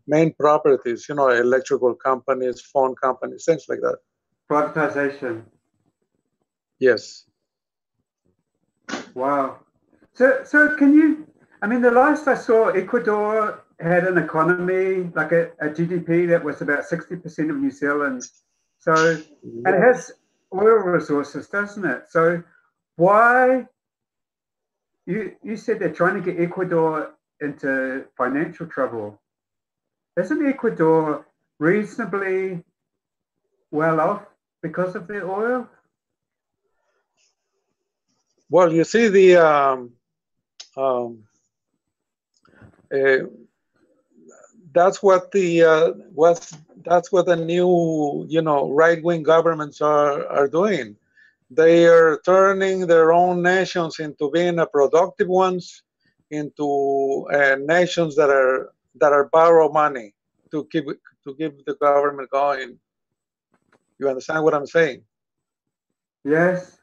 main properties, electrical companies, phone companies, things like that. Privatization. Yes. Wow. So can you, I mean, the last I saw, Ecuador had an economy, like a GDP that was about 60% of New Zealand's. So, and it has oil resources, doesn't it? So why, you said they're trying to get Ecuador into financial trouble. Isn't Ecuador reasonably well off because of their oil? Well, you see, that's what the new right-wing governments are doing. They are turning their own nations into being productive ones, into nations that are borrow money to keep the government going. You understand what I'm saying? Yes.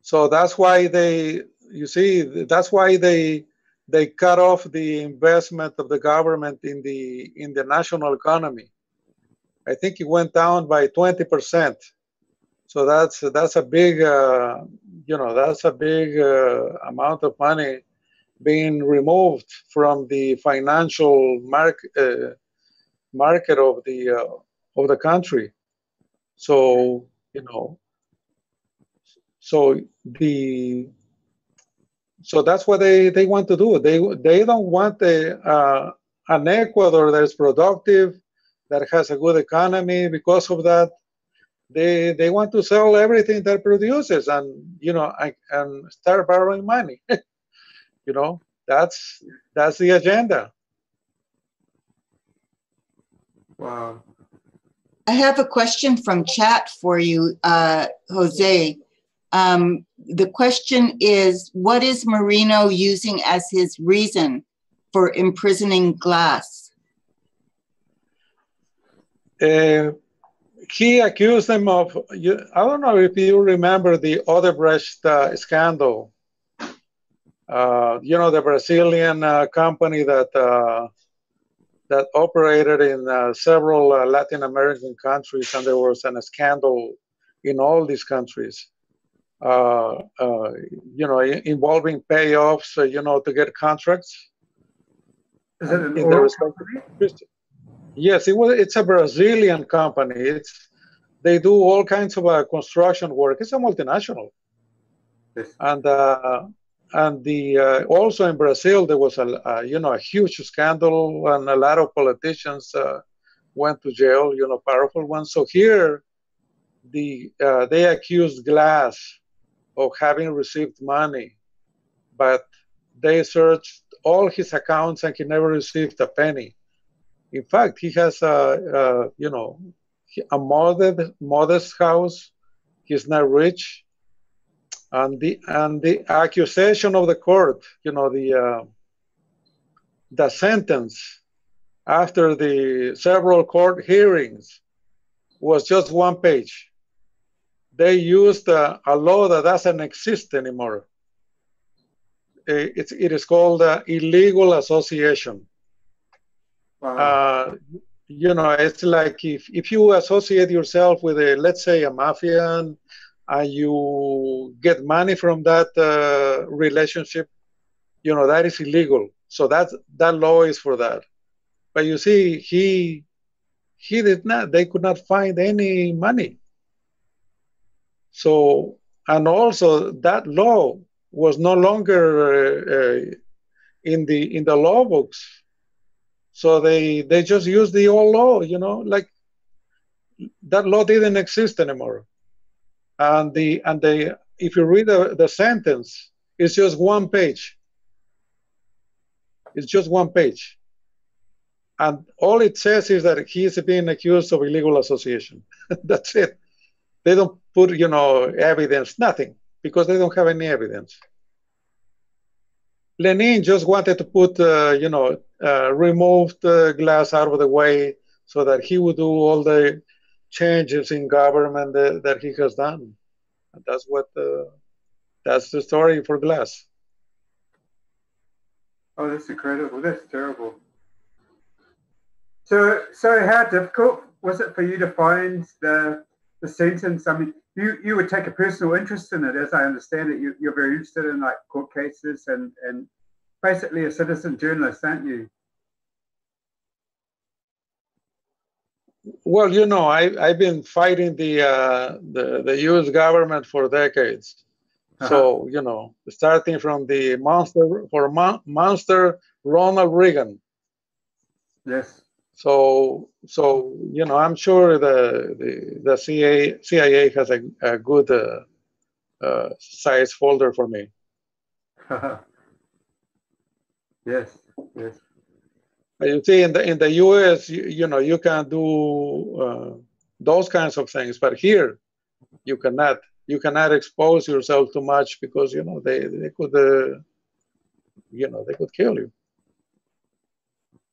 So that's why they cut off the investment of the government in the national economy. I think it went down by 20%. So that's a big amount of money being removed from the financial market of the country. So so that's what they want to do. They don't want an Ecuador that is productive, that has a good economy. Because of that, they want to sell everything that produces and and start borrowing money. That's the agenda. Wow. I have a question from chat for you, Jose. The question is, what is Moreno using as his reason for imprisoning Glass? He accused them of, I don't know if you remember the Odebrecht scandal. The Brazilian company that operated in several Latin American countries, and there was a scandal in all these countries. Involving payoffs, to get contracts. Is it an oil company? Yes, it's a Brazilian company. They do all kinds of construction work. It's a multinational. Yes. And also in Brazil there was a huge scandal, and a lot of politicians went to jail. Powerful ones. So here, they accused Glass of having received money, but they searched all his accounts and he never received a penny. In fact, he has a modest house. He's not rich, and the accusation of the court, the sentence after the several court hearings was just one page. They used a law that doesn't exist anymore. It is called illegal association. Wow. It's like if you associate yourself with let's say a mafia, and you get money from that relationship, that is illegal. So that law is for that. But you see, he did not. They could not find any money. So, and also that law was no longer in the law books. So they just used the old law, like that law didn't exist anymore. And if you read the sentence, it's just one page. It's just one page. And all it says is that he is being accused of illegal association. That's it. They don't put, evidence, nothing, because they don't have any evidence. Lenin just wanted to put, removed Glass out of the way so that he would do all the changes in government that he has done. And that's the story for Glass. Oh, that's incredible. That's terrible. So how difficult was it for you to find the sentence? I mean, you would take a personal interest in it, as I understand it. You're very interested in like court cases and basically a citizen journalist, aren't you? Well, you know, I've been fighting the U.S. government for decades. So, you know, starting from the monster Ronald Reagan. Yes. So you know, I'm sure the CIA has a good size folder for me. Yes. You see, in the U.S., you know, you can do those kinds of things, but here you cannot. You cannot expose yourself too much because you know they could they could kill you.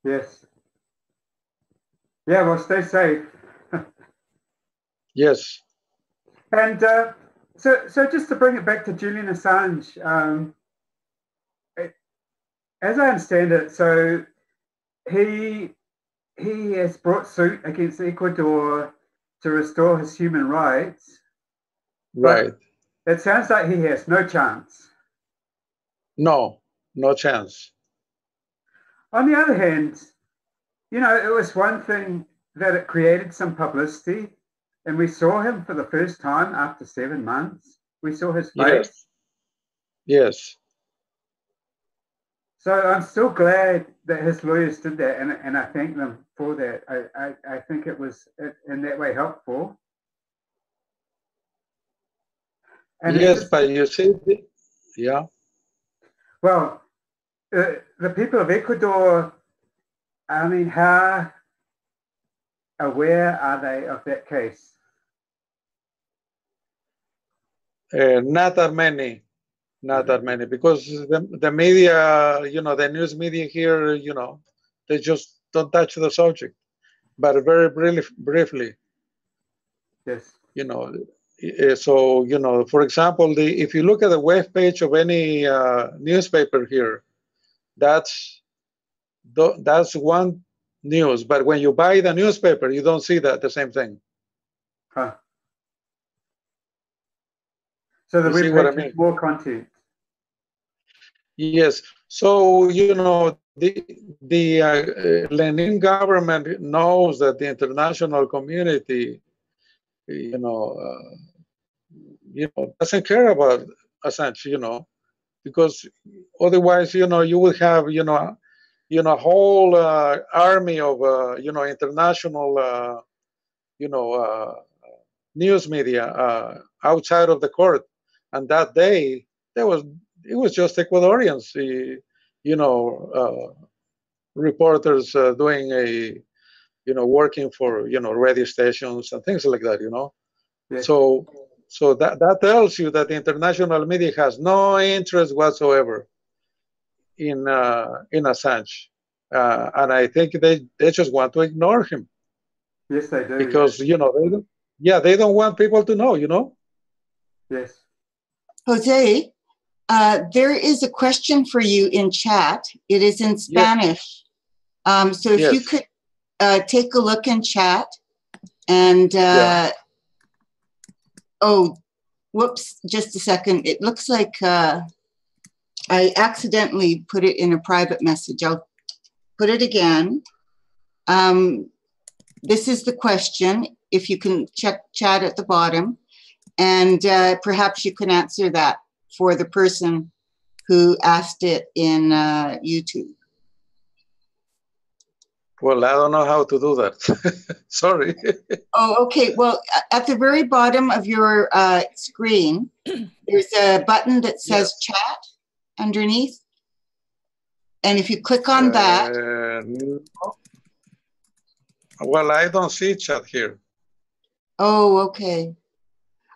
Yes. Yeah. Well, stay safe. Yes. And so just to bring it back to Julian Assange, as I understand it, so he has brought suit against Ecuador to restore his human rights. Right. It sounds like he has no chance. No chance. On the other hand, you know, it was one thing that it created some publicity, and we saw him for the first time after 7 months. We saw his face. Yes. So I'm still glad that his lawyers did that, and I thank them for that. I think it was in that way helpful. And yes, but you see, yeah. Well, the people of Ecuador, I mean, how aware are they of that case? Not that many. Not that many, because the media, you know, the news media here, you know, they just don't touch the subject, but very briefly. Yes. You know, so, you know, for example, if you look at the web page of any newspaper here, that's one news, but when you buy the newspaper, you don't see the same thing. Huh. So the web page has more content. Yes. So, you know, the Lenin government knows that the international community, you know, doesn't care about Assange, you know, because otherwise, you know, you would have, a whole army of, international, news media outside of the court. And that day, it was just Ecuadorians, reporters doing working for, radio stations and things like that, you know. Yes. So that tells you that the international media has no interest whatsoever in Assange. And I think they just want to ignore him. Yes, they do. Because, they don't want people to know, you know. Yes. Jose, there is a question for you in chat. It is in Spanish. Yes. So if you could take a look in chat and, oh, whoops, just a second. It looks like I accidentally put it in a private message. I'll put it again. This is the question. If you can check chat at the bottom, and perhaps you can answer that for the person who asked it in YouTube. Well, I don't know how to do that. Sorry. Oh, okay. Well, at the very bottom of your screen, there's a button that says chat underneath. And if you click on that. No. Well, I don't see chat here. Oh, okay.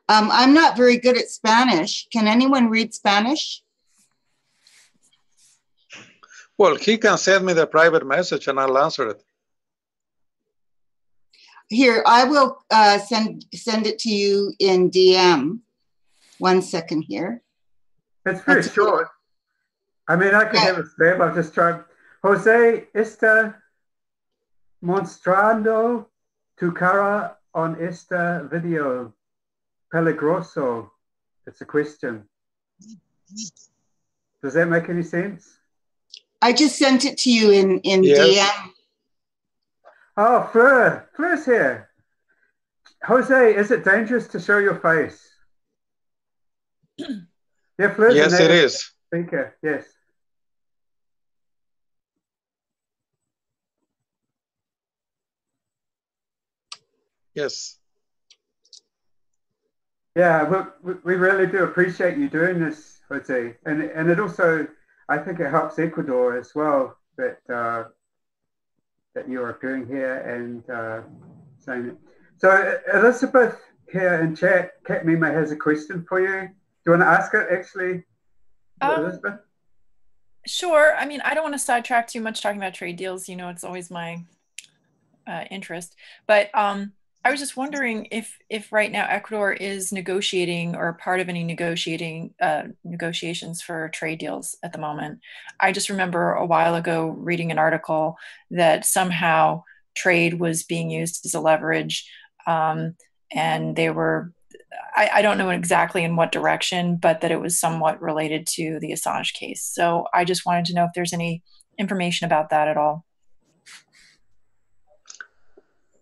I'm not very good at Spanish. Can anyone read Spanish? Well, he can send me the private message and I'll answer it. Here, I will send it to you in DM. 1 second here. It's very short. I mean, I could have a stab. I'll just try. Jose, mostrando tu cara on esta video peligroso. It's a question. Does that make any sense? I just sent it to you in Yes. DM. Oh, Fleur's here. Jose, is it dangerous to show your face? Yeah, Fleur's Yes, a it native is. speaker. Yes. Yes. Yeah, we really do appreciate you doing this, Jose, and it also, I think it helps Ecuador as well that that you're appearing here and saying it. So Elizabeth here in chat, Cat Mima has a question for you. Do you want to ask it actually, Elizabeth? Sure. I mean, I don't want to sidetrack too much talking about trade deals. You know, it's always my interest. But I was just wondering if right now Ecuador is negotiating or part of any negotiations for trade deals at the moment. I just remember a while ago reading an article that somehow trade was being used as a leverage, and they were, I don't know exactly in what direction, but that it was somewhat related to the Assange case. So I just wanted to know if there's any information about that at all.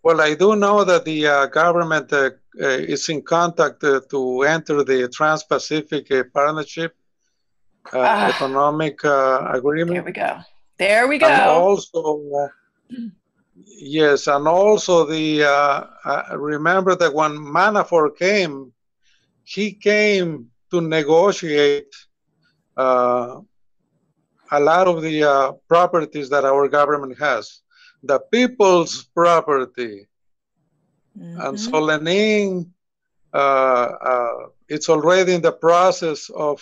Well, I do know that the government is in contact to enter the Trans-Pacific Partnership Economic Agreement. There we go. There we go. And also, yes, and also the remember that when Manafort came, he came to negotiate a lot of the properties that our government has. The people's property. And so Lenin, it's already in the process of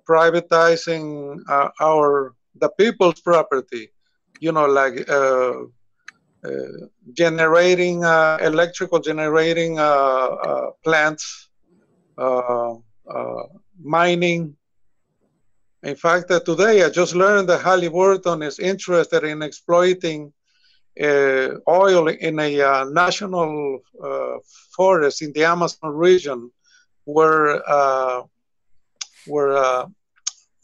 privatizing the people's property. You know, like generating electrical generating plants, mining. In fact, today I just learned that Halliburton is interested in exploiting oil in a national forest in the Amazon region, where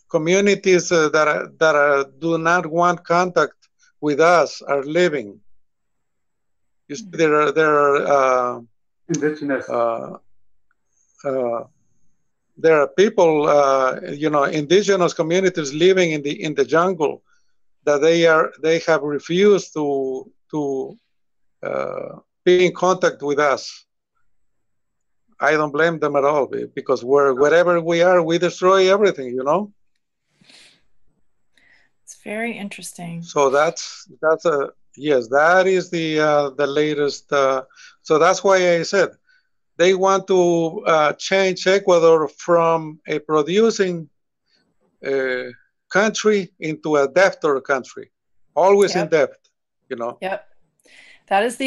communities that do not want contact with us are living. You see, there are indigenous. There are people, indigenous communities living in the jungle that they have refused to be in contact with us. I don't blame them at all, because wherever we are, we destroy everything, you know. It's very interesting. So that's yes, that is the latest. So that's why I said they want to change Ecuador from a producing country into a debtor country, always in debt, you know. Yep. That is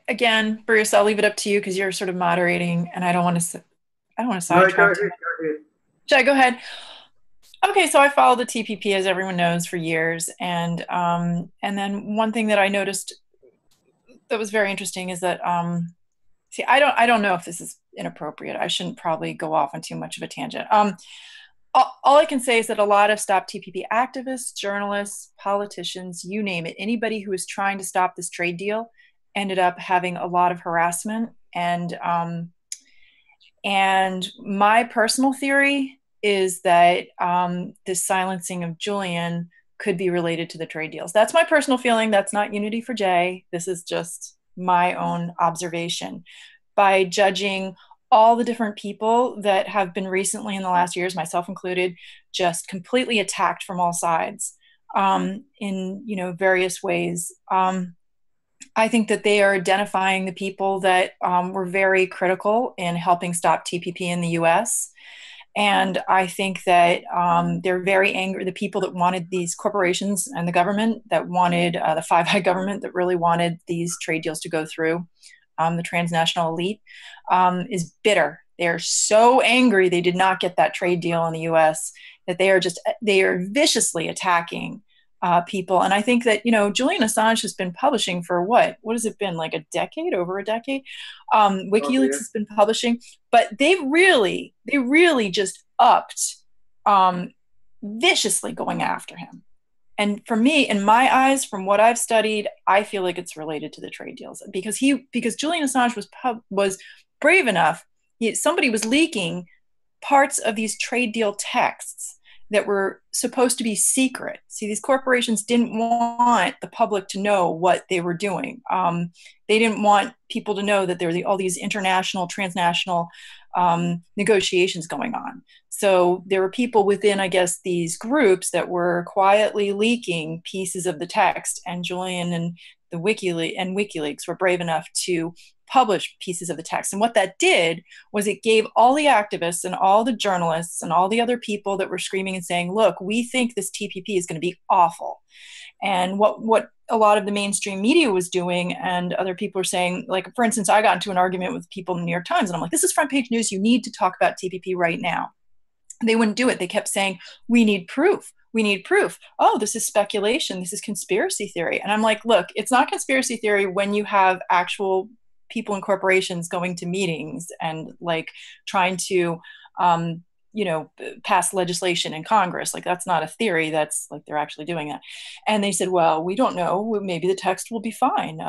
again, Bruce, I'll leave it up to you because you're sort of moderating, and I don't want to sidetrack. No, go ahead. Should I go ahead? Okay, so I followed the TPP, as everyone knows, for years, and then one thing that I noticed that was very interesting is that see, I don't know if this is inappropriate. I shouldn't probably go off on too much of a tangent. All I can say is that a lot of Stop TPP activists, journalists, politicians, you name it, anybody who was trying to stop this trade deal ended up having a lot of harassment. And my personal theory is that this silencing of Julian could be related to the trade deals. That's my personal feeling. That's not Unity for Jay. This is just my own observation. By judging all the different people that have been recently in the last years, myself included, just completely attacked from all sides in various ways. I think that they are identifying the people that were very critical in helping stop TPP in the US. And I think that they're very angry. The people that wanted these corporations and the government that wanted the Five Eye government that really wanted these trade deals to go through, the transnational elite, is bitter. They are so angry they did not get that trade deal in the US that they are viciously attacking people. And I think that, Julian Assange has been publishing for what has it been, like a decade, over a decade? WikiLeaks has been publishing, but they really just upped viciously going after him. And for me, in my eyes, from what I've studied, I feel like it's related to the trade deals because Julian Assange was brave enough. Somebody was leaking parts of these trade deal texts that were supposed to be secret. See, these corporations didn't want the public to know what they were doing. They didn't want people to know that there were all these international, transnational negotiations going on. So there were people within, I guess, these groups that were quietly leaking pieces of the text, and Julian and WikiLeaks were brave enough to publish pieces of the text. And what that did was it gave all the activists and all the journalists and all the other people that were screaming and saying, look, we think this TPP is going to be awful. And what a lot of the mainstream media was doing, and other people were saying, like, for instance, I got into an argument with people in the New York Times, and I'm like, this is front page news. You need to talk about TPP right now. They wouldn't do it. They kept saying, we need proof. We need proof. Oh, this is speculation. This is conspiracy theory. And I'm like, look, it's not conspiracy theory when you have actual people in corporations going to meetings and like trying to, pass legislation in Congress. Like, that's not a theory. That's like, they're actually doing that. And they said, well, we don't know. Maybe the text will be fine.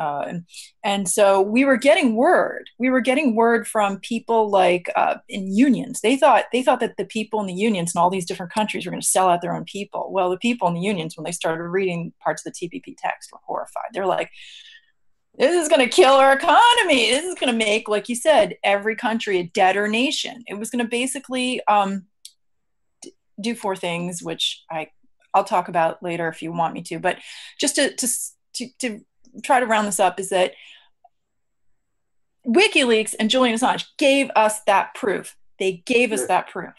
And so we were getting word. We were getting word from people like in unions. They thought that the people in the unions in all these different countries were going to sell out their own people. Well, the people in the unions, when they started reading parts of the TPP text, were horrified. They're like, this is going to kill our economy. This is going to make, like you said, every country a debtor nation. It was going to basically do four things, which I'll talk about later if you want me to. But just to try to round this up is that WikiLeaks and Julian Assange gave us that proof. They gave us that proof.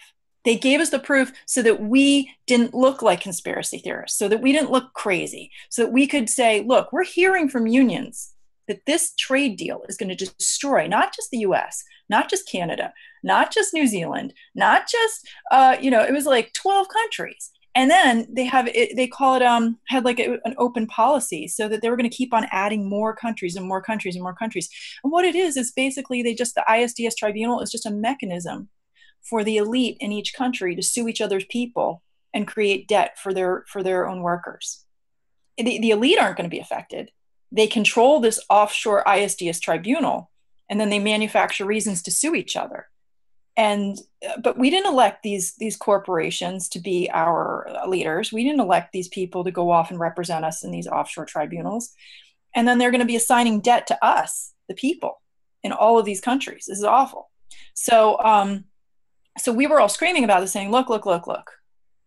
They gave us the proof so that we didn't look like conspiracy theorists, so that we didn't look crazy, so that we could say, look, we're hearing from unions that this trade deal is going to destroy not just the US, not just Canada, not just New Zealand, not just, it was like 12 countries. And then they call it, had like an open policy so that they were going to keep on adding more countries and more countries and more countries. And what it is basically the ISDS tribunal is just a mechanism for the elite in each country to sue each other's people and create debt for their own workers. The elite aren't going to be affected. They control this offshore ISDS tribunal, and then they manufacture reasons to sue each other. But we didn't elect these corporations to be our leaders. We didn't elect these people to go off and represent us in these offshore tribunals. And then they're going to be assigning debt to us, the people, in all of these countries. This is awful. So we were all screaming about this, saying, look.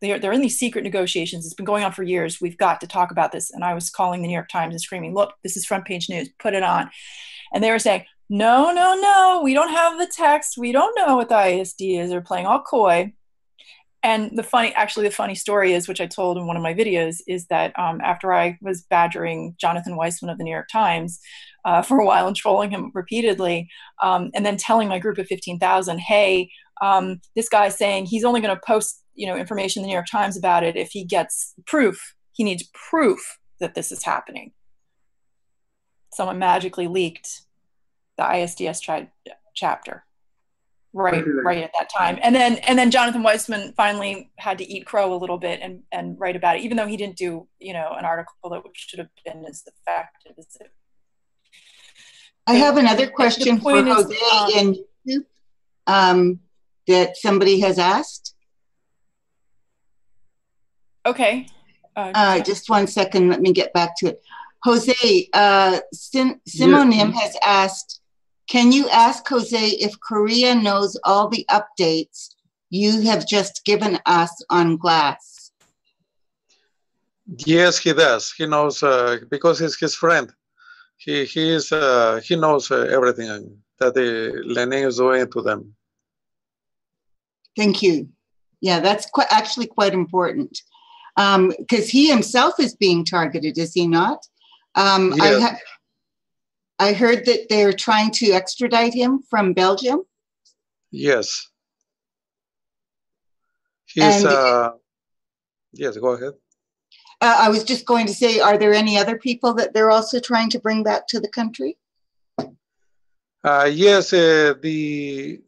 They're in these secret negotiations. It's been going on for years. We've got to talk about this. And I was calling the New York Times and screaming, look, this is front page news. Put it on. And they were saying, no, we don't have the text. We don't know what the ISD is. They're playing all coy. And the funny story is, which I told in one of my videos, is that after I was badgering Jonathan Weissman of the New York Times for a while and trolling him repeatedly, and then telling my group of 15,000, hey, this guy's saying he's only going to post information in the New York Times about it if he gets proof. He needs proof that this is happening. Someone magically leaked the ISDS chapter right at that time, and then Jonathan Weissman finally had to eat crow a little bit and write about it, even though he didn't do an article that should have been as effective as it. I have another question for Jose in YouTube that somebody has asked. Okay. Just 1 second. Let me get back to it. Jose, Simonim has asked, can you ask Jose if Korea knows all the updates you have just given us on glass? Yes, he does. He knows because he's his friend. He knows everything that Lenin is doing to them. Thank you. Yeah, that's actually quite important. Because he himself is being targeted, is he not? Yes. I heard that they're trying to extradite him from Belgium. Yes. He's, yes, go ahead. I was just going to say, are there any other people that they're also trying to bring back to the country? Yes, the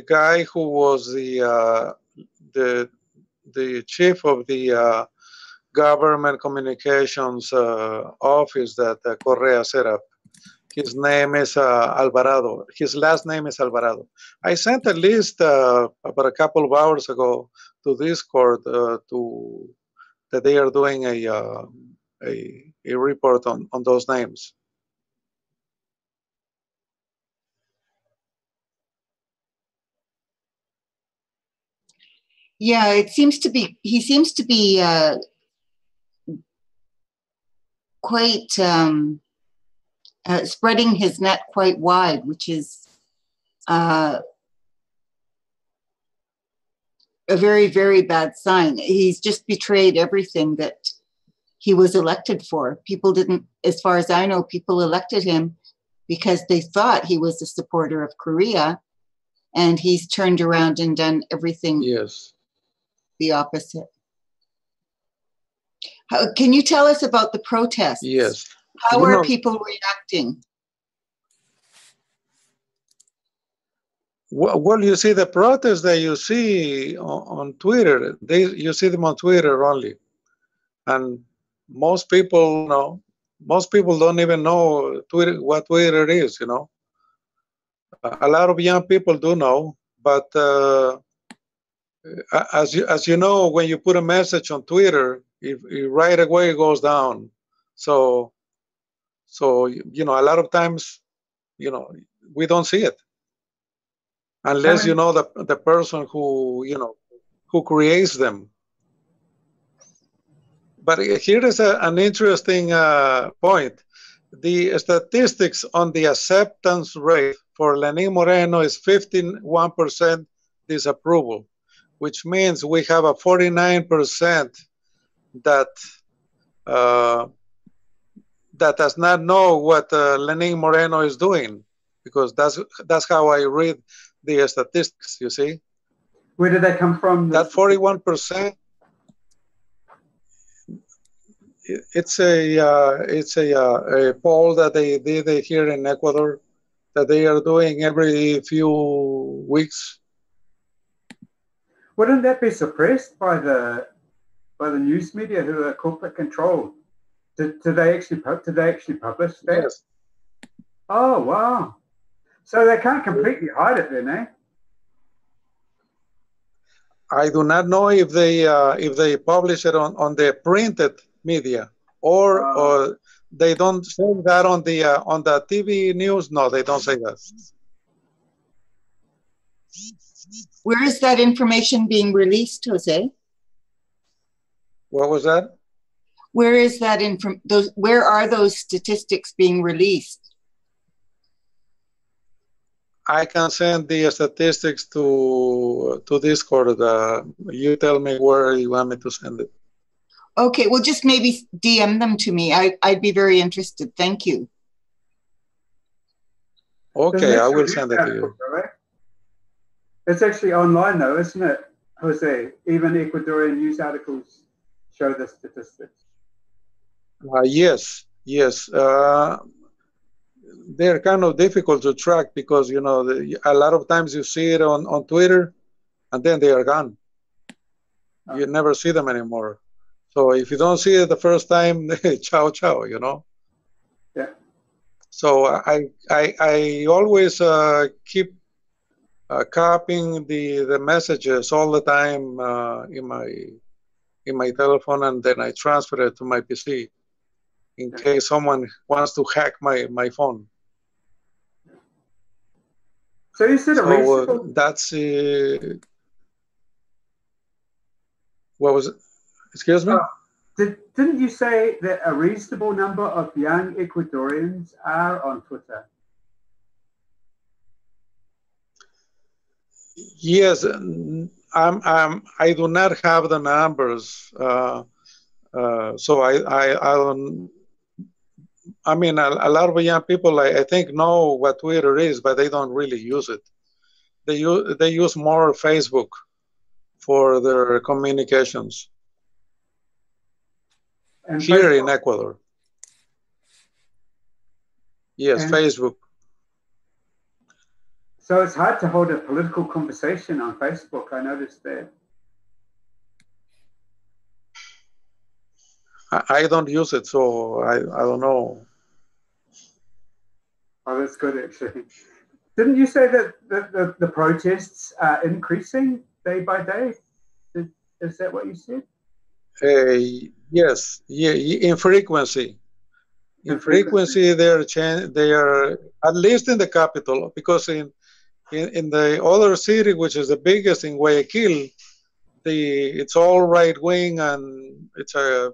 guy who was the chief of the government communications office that Correa set up. His name is Alvarado. His last name is Alvarado. I sent a list about a couple of hours ago to Discord that they are doing a report on those names. Yeah, it seems to be, he seems to be quite spreading his net quite wide, which is a very, very bad sign. He's just betrayed everything that he was elected for. People didn't, as far as I know, people elected him because they thought he was a supporter of Korea, and he's turned around and done everything the opposite. Can you tell us about the protests? Yes. How are people reacting? Well, you see the protests that you see on Twitter, you see them on Twitter only. And most people, most people don't even know what Twitter is, A lot of young people do know, but as you know, when you put a message on Twitter, it right away goes down. So a lot of times, we don't see it unless you know the person who creates them. But here is an interesting point. The statistics on the acceptance rate for Lenín Moreno is 51% disapproval, which means we have a 49% that does not know what Lenín Moreno is doing, because that's how I read the statistics. You see, where did they come from? That 41%. It's a poll that they did here in Ecuador that they are doing every few weeks. Wouldn't that be suppressed by the news media who are corporate controlled? Did they actually publish that? Yes. Oh wow! So they can't completely hide it then, eh? I do not know if they publish it on the printed media or they don't say that on the TV news. No, they don't say that. Where is that information being released, Jose? What was that? Where is that where are those statistics being released? I can send the statistics to Discord. You tell me where you want me to send it. Okay, well, just maybe DM them to me. I'd be very interested. Thank you. Okay, I will send it to you. It's actually online though, isn't it, Jose? Even Ecuadorian news articles show the statistics. Yes. They're kind of difficult to track because, a lot of times you see it on Twitter and then they are gone. You never see them anymore. So if you don't see it the first time, ciao, ciao, Yeah. So I always keep copying the messages all the time in my telephone, and then I transfer it to my PC in case someone wants to hack my phone. So you said that's what was it? Excuse me? Didn't you say that a reasonable number of young Ecuadorians are on Twitter? Yes, I do not have the numbers, so I don't. I mean, a lot of young people, I think, know what Twitter is, but they don't really use it. They use more Facebook for their communications. And here Facebook. in Ecuador. Yes, And Facebook. so it's hard to hold a political conversation on Facebook. I noticed that. I don't use it, so I don't know. Oh, that's good, actually. Didn't you say that the protests are increasing day by day? Is that what you said? Yes, yeah, in frequency. In frequency, they are at least in the capital, because in the other city, which is the biggest, in Guayaquil, it's all right wing, and it's a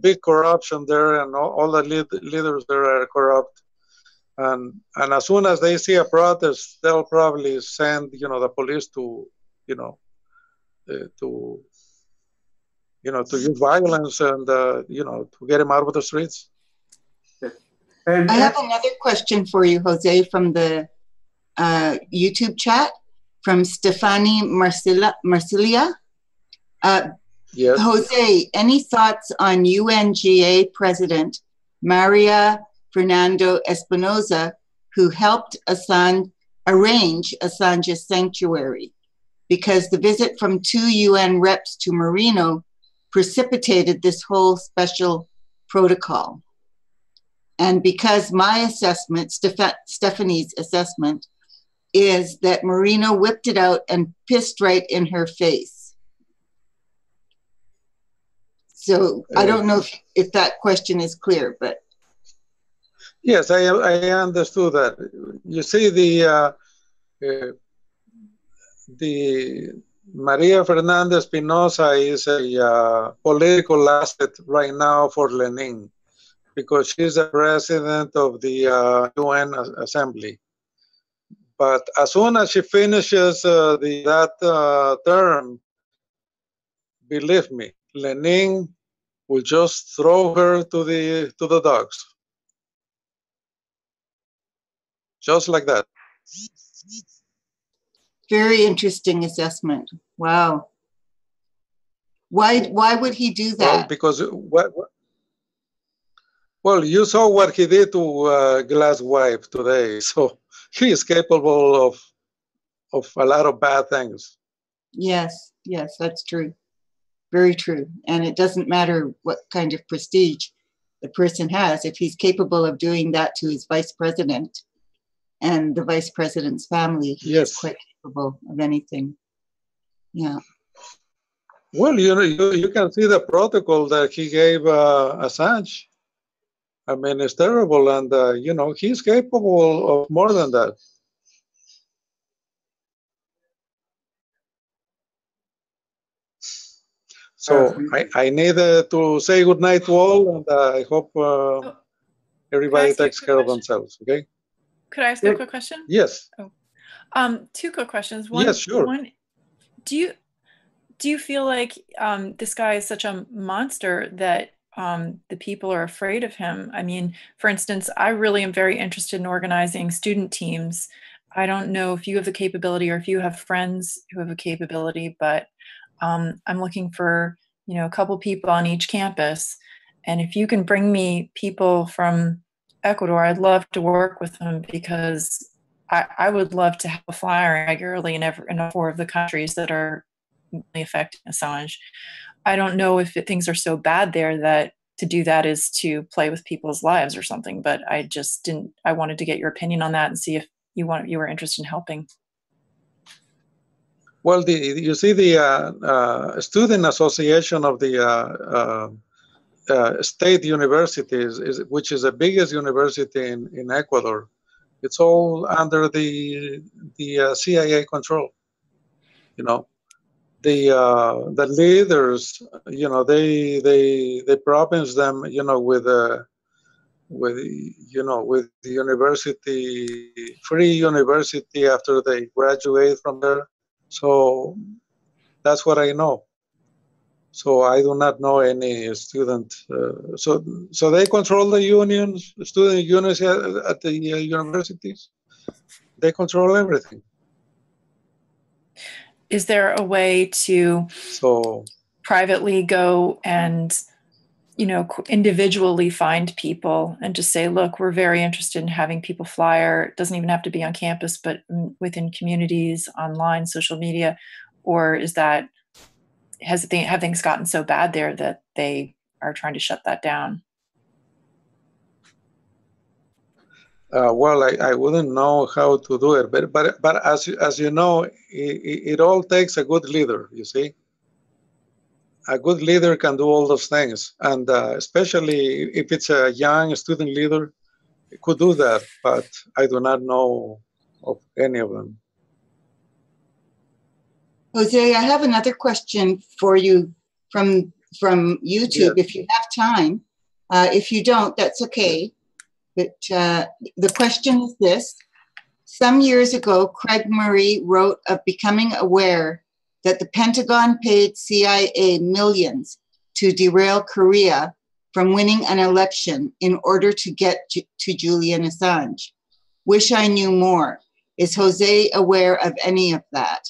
big corruption there, and all the leaders there are corrupt. And as soon as they see a protest, they'll probably send the police to to use violence and to get them out of the streets. And I have another question for you, Jose, from the YouTube chat from Stefani Marsilia. Yes. Jose, any thoughts on UNGA President Maria Fernando Espinosa, who helped arrange Assange's sanctuary? Because the visit from 2 UN reps to Marino precipitated this whole special protocol. And because my assessment, Stephanie's assessment, is that Marino whipped it out and pissed right in her face. So I don't know if that question is clear, but. Yes, I understood that. You see, the Maria Fernanda Espinosa is a political asset right now for Lenin, because she's the president of the UN Assembly. But as soon as she finishes that term, believe me, Lenin will just throw her to the dogs, just like that. Very interesting assessment. Wow. Why would he do that? Well, because well, you saw what he did to Glass wife today, so he is capable of a lot of bad things. Yes, that's true. Very true. And it doesn't matter what kind of prestige the person has. If he's capable of doing that to his vice president and the vice president's family, he's quite capable of anything. Yeah. Well, you can see the protocol that he gave Assange. I mean, it's terrible, and he's capable of more than that. So I need to say goodnight to all, and I hope everybody takes care of themselves. Okay. Could I ask a quick question? Yes. Oh. 2 quick questions. One, yes, sure. One, do you feel like this guy is such a monster that the people are afraid of him? I mean, for instance, I really am very interested in organizing student teams. I don't know if you have the capability or if you have friends who have a capability, but I'm looking for, a couple people on each campus. And if you can bring me people from Ecuador, I'd love to work with them, because I would love to have a flyer regularly in 4 of the countries that are affecting Assange. I don't know if things are so bad there that to do that is to play with people's lives or something, but I wanted to get your opinion on that and see if you were interested in helping. Well, you see the student association of the state universities, which is the biggest university in Ecuador. It's all under the CIA control. The leaders, they province them, with the university, free university after they graduate from there. So that's what I know. So I do not know any student. So they control the unions, student unions at the universities. They control everything. Is there a way to privately go and individually find people and just say, look, we're very interested in having people flyer. It doesn't even have to be on campus, but within communities, online, social media? Or is that, have things gotten so bad there that they are trying to shut that down? Well, I wouldn't know how to do it, but as you know, it all takes a good leader. You see, a good leader can do all those things, and especially if it's a young student leader, it could do that. But I do not know of any of them. Jose, I have another question for you from YouTube, if you have time. If you don't, that's okay. But the question is this. Some years ago, Craig Murray wrote of becoming aware that the Pentagon paid CIA millions to derail Korea from winning an election in order to get to Julian Assange. Wish I knew more. Is Jose aware of any of that?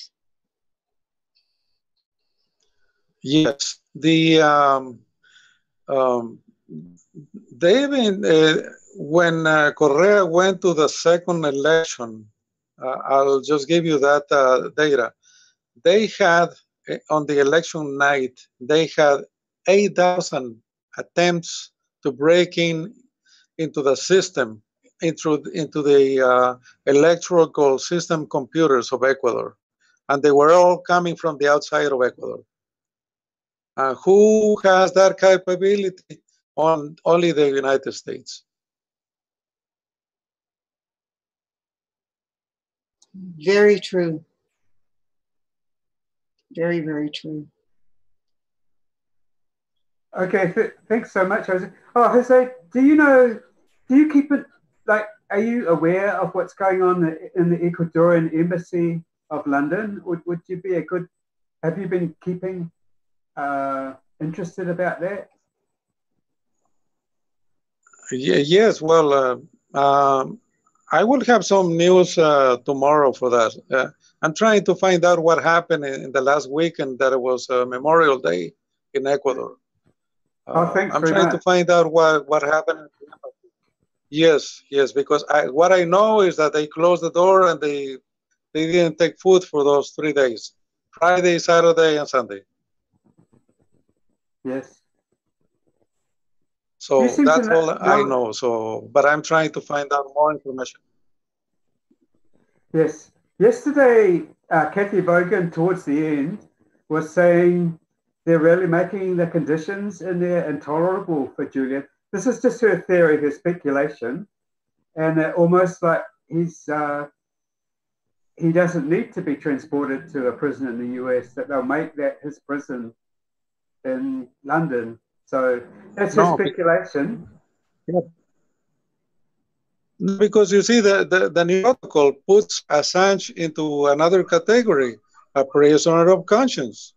Yes, when Correa went to the second election, I'll just give you that data. They had, on the election night, they had 8,000 attempts to break into the system, into the electoral system computers of Ecuador. And they were all coming from the outside of Ecuador. Who has that capability? Only the United States. Very true. Very, very true. Okay, thanks so much, Jose. Oh, Jose, do you keep it, like, are you aware of what's going on in the Ecuadorian embassy of London? Would you be have you been keeping interested about that? Yes, well, I will have some news tomorrow for that. I'm trying to find out what happened in the last weekend that it was Memorial Day in Ecuador. Thanks I'm very trying much. to find out what happened. Yes, because what I know is that they closed the door and they didn't take food for those 3 days, Friday, Saturday, and Sunday. Yes. So that's all I know. So, but I'm trying to find out more information. Yes. Yesterday, Kathy Bogan, towards the end, was saying they're really making the conditions in there intolerable for Julian. This is just her theory, her speculation, and almost like he doesn't need to be transported to a prison in the US, that they'll make that his prison in London. So that's her speculation. Yeah. Because you see, the new protocol puts Assange into another category, a prisoner of conscience.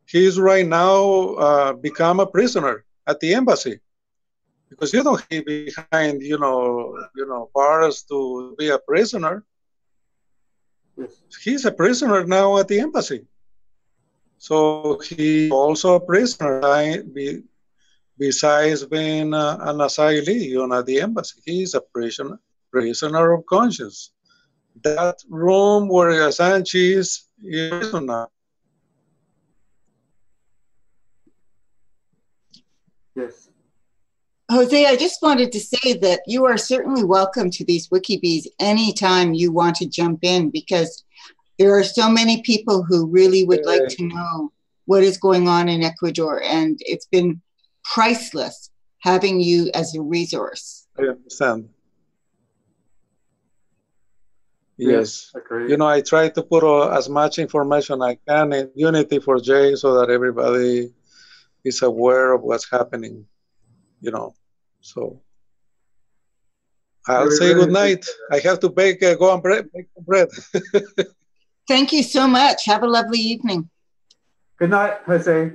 He's right now become a prisoner at the embassy, because you don't be behind, bars to be a prisoner. Yes. He's a prisoner now at the embassy. So he's also a prisoner, besides being an asylee at the embassy. He's a prisoner of conscience. That room where Assange is prisoner. Yes. Jose, I just wanted to say that you are certainly welcome to these WikiBees anytime you want to jump in, because there are so many people who really would like to know what is going on in Ecuador, and it's been priceless having you as a resource. I understand. Yes. Agreed. I try to put as much information I can in Unity for J so that everybody is aware of what's happening, So I'll say good night. I have to go and bake some bread. Thank you so much. Have a lovely evening. Good night, Jose.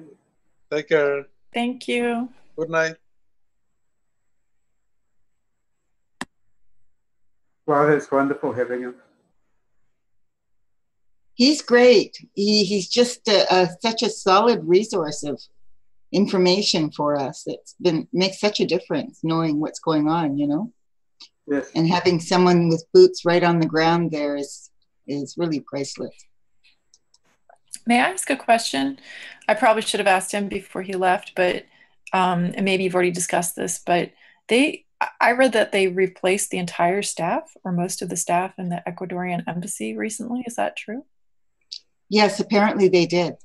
Take care. Thank you. Good night. Wow, that's wonderful having him. He's great. He's just such a solid resource of information for us. It's makes such a difference knowing what's going on, you know. Yes. And having someone with boots right on the ground there is really priceless. May I ask a question? I probably should have asked him before he left, but and maybe you've already discussed this, but I read that they replaced the entire staff or most of the staff in the Ecuadorian embassy recently. Is that true? Yes, apparently they did.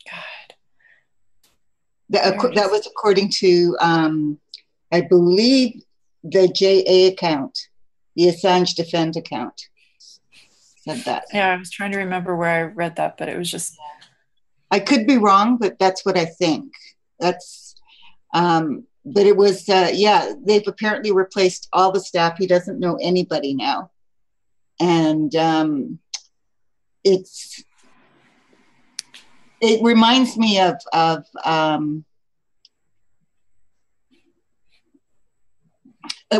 God. That was according to, I believe, the JA account, the Assange Defend account, said that. Yeah, I was trying to remember where I read that, but it was just... I could be wrong, but that's what I think. That's, but it was, yeah, they've apparently replaced all the staff. He doesn't know anybody now. And it reminds me of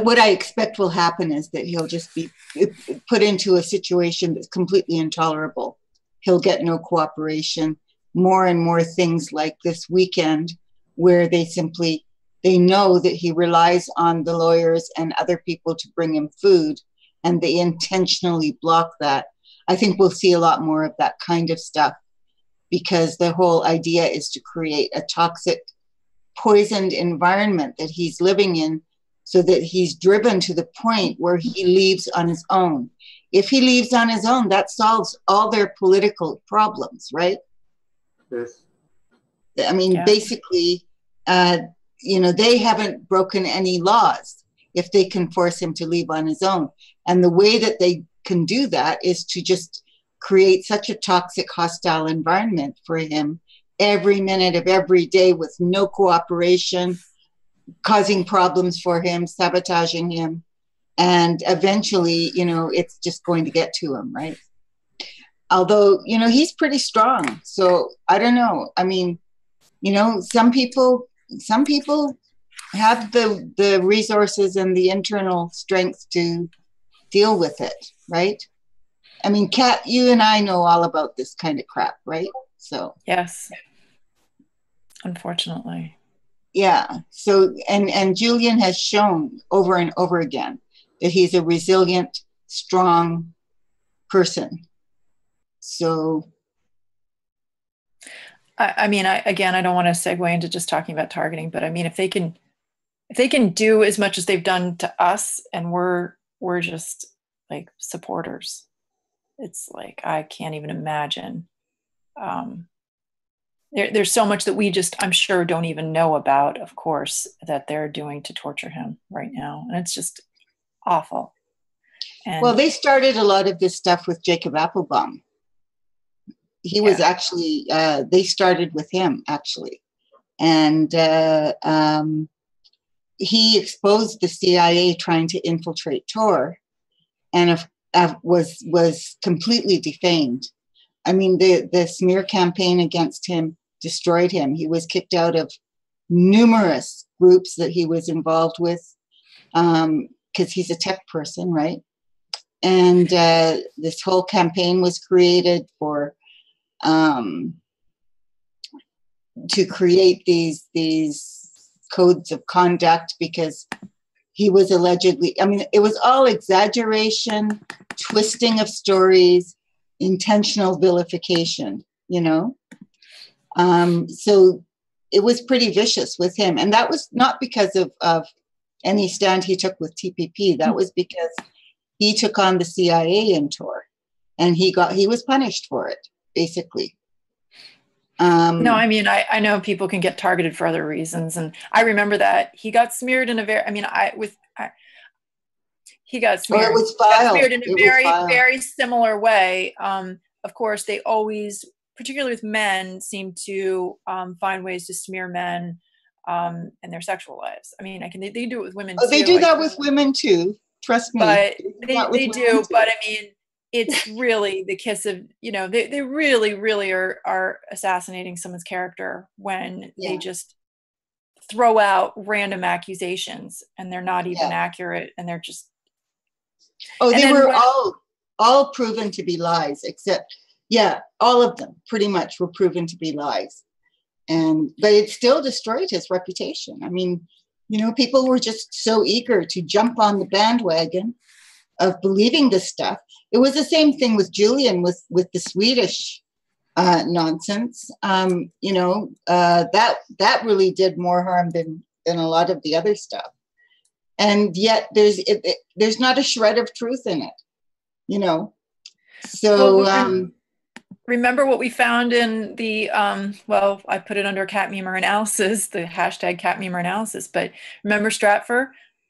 what I expect will happen is that he'll just be put into a situation that's completely intolerable. He'll get no cooperation. More and more things like this weekend where they know that he relies on the lawyers and other people to bring him food, and they intentionally block that. I think we'll see a lot more of that kind of stuff, because the whole idea is to create a toxic, poisoned environment that he's living in, so that he's driven to the point where he leaves on his own. If he leaves on his own, that solves all their political problems, right? Yes. I mean, Yeah. basically, you know, they haven't broken any laws if they can force him to leave on his own. And the way that they can do that is to just create such a toxic, hostile environment for him every minute of every day with no cooperation, causing problems for him, sabotaging him. And eventually, you know, it's just going to get to him, right? Although, you know, he's pretty strong. So I don't know. I mean, you know, some people have the resources and the internal strength to deal with it, right? I mean, Kat, you and I know all about this kind of crap, right? So Yes. Unfortunately. yeah. So and Julian has shown over and over again that he's a resilient, strong person. So I mean, I don't want to segue into just talking about targeting, but I mean, if they can do as much as they've done to us, and we're just like supporters, it's like, I can't even imagine. There's so much that we just, I'm sure, don't even know about, of course, that they're doing to torture him right now. And it's just awful. And well, they started a lot of this stuff with Jacob Applebaum. He was actually, they started with him, actually. And he exposed the CIA trying to infiltrate Tor, and was completely defamed. I mean, the smear campaign against him destroyed him. He was kicked out of numerous groups that he was involved with, because he's a tech person, right? And this whole campaign was created for to create these codes of conduct, because he was allegedly, I mean, it was all exaggeration, twisting of stories, intentional vilification, you know? So it was pretty vicious with him. And that was not because of any stand he took with TPP. That was because he took on the CIA in Tor, and he was punished for it, basically. No, I mean, I know people can get targeted for other reasons, and I remember that he got smeared in a very, I mean, he got smeared. It was vile. Smeared in a very similar way. Of course, they always, particularly with men, seem to find ways to smear men and their sexual lives. I mean, they do it with women too. They do that with women too. Trust me. But they do. But I mean, it's really the kiss of, you know, they really are assassinating someone's character when they just throw out random accusations, and they're not even accurate, and they're just. Oh, they were all proven to be lies, except, all of them pretty much were proven to be lies. But it still destroyed his reputation. I mean, you know, people were just so eager to jump on the bandwagon of believing this stuff. It was the same thing with Julian with the Swedish nonsense. You know, that really did more harm than a lot of the other stuff. And yet there's not a shred of truth in it, you know. So remember what we found in the well, I put it under cat memer analysis, the hashtag cat memer analysis, but remember Stratfor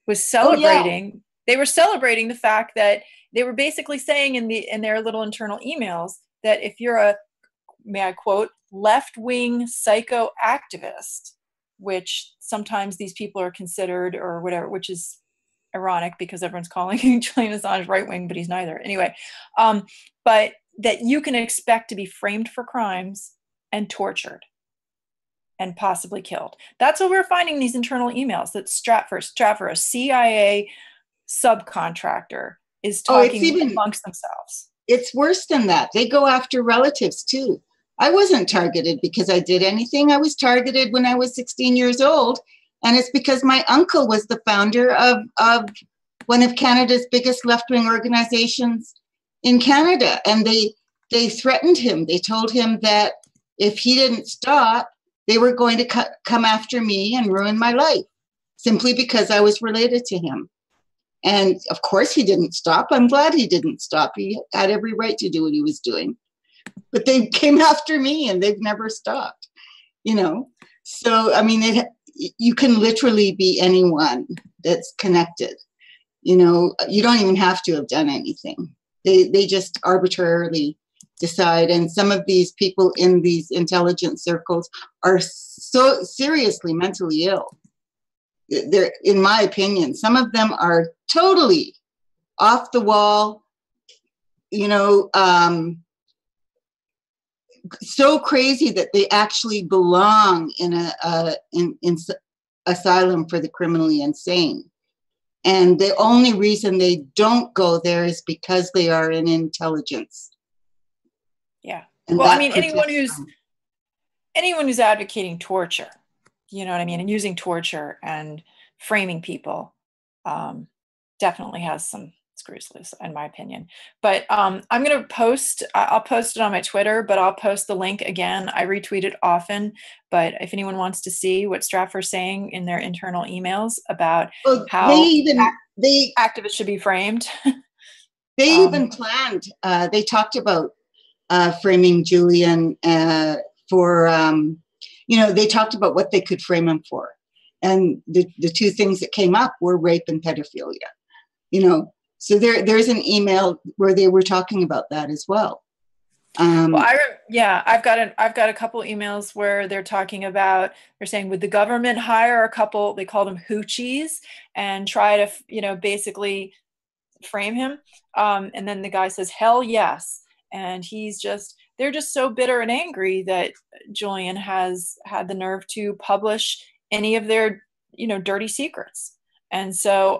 was celebrating, oh, yeah. They were celebrating the fact that they were basically saying in their little internal emails that if you're a, may I quote, left-wing psychoactivist, which sometimes these people are considered or whatever, which is ironic because everyone's calling Julian Assange right-wing, but he's neither. Anyway, but that you can expect to be framed for crimes and tortured and possibly killed. That's what we're finding in these internal emails, that Stratfor, a CIA subcontractor, is talking amongst themselves. It's worse than that. They go after relatives too. I wasn't targeted because I did anything. I was targeted when I was 16 years old. And it's because my uncle was the founder of one of Canada's biggest left-wing organizations in Canada. And they threatened him. They told him that if he didn't stop, they were going to come after me and ruin my life, simply because I was related to him. And of course he didn't stop. I'm glad he didn't stop. He had every right to do what he was doing. But they came after me and they've never stopped, you know. So, I mean, you can literally be anyone that's connected. You know, you don't even have to have done anything. They just arbitrarily decide. And some of these people in these intelligence circles are so seriously mentally ill. They're, in my opinion, some of them are totally off the wall, you know, so crazy that they actually belong in in asylum for the criminally insane. And the only reason they don't go there is because they are in intelligence. Yeah. And well, I mean, anyone who's advocating torture, you know what I mean, and using torture and framing people definitely has some screws loose, in my opinion. But I'm going to post, I'll post it on my Twitter, but I'll post the link again. I retweet it often, but if anyone wants to see what Stratfor's saying in their internal emails about how activists should be framed. They even planned, they talked about framing Julian for, you know, they talked about what they could frame him for. And the two things that came up were rape and pedophilia, you know. So there's an email where they were talking about that as well. Well, I've got a couple emails where they're talking about, they're saying, would the government hire a couple, they call them hoochies, and try to, you know, basically frame him? And then the guy says, hell yes. And they're just so bitter and angry that Julian has had the nerve to publish any of their, you know, dirty secrets. And so,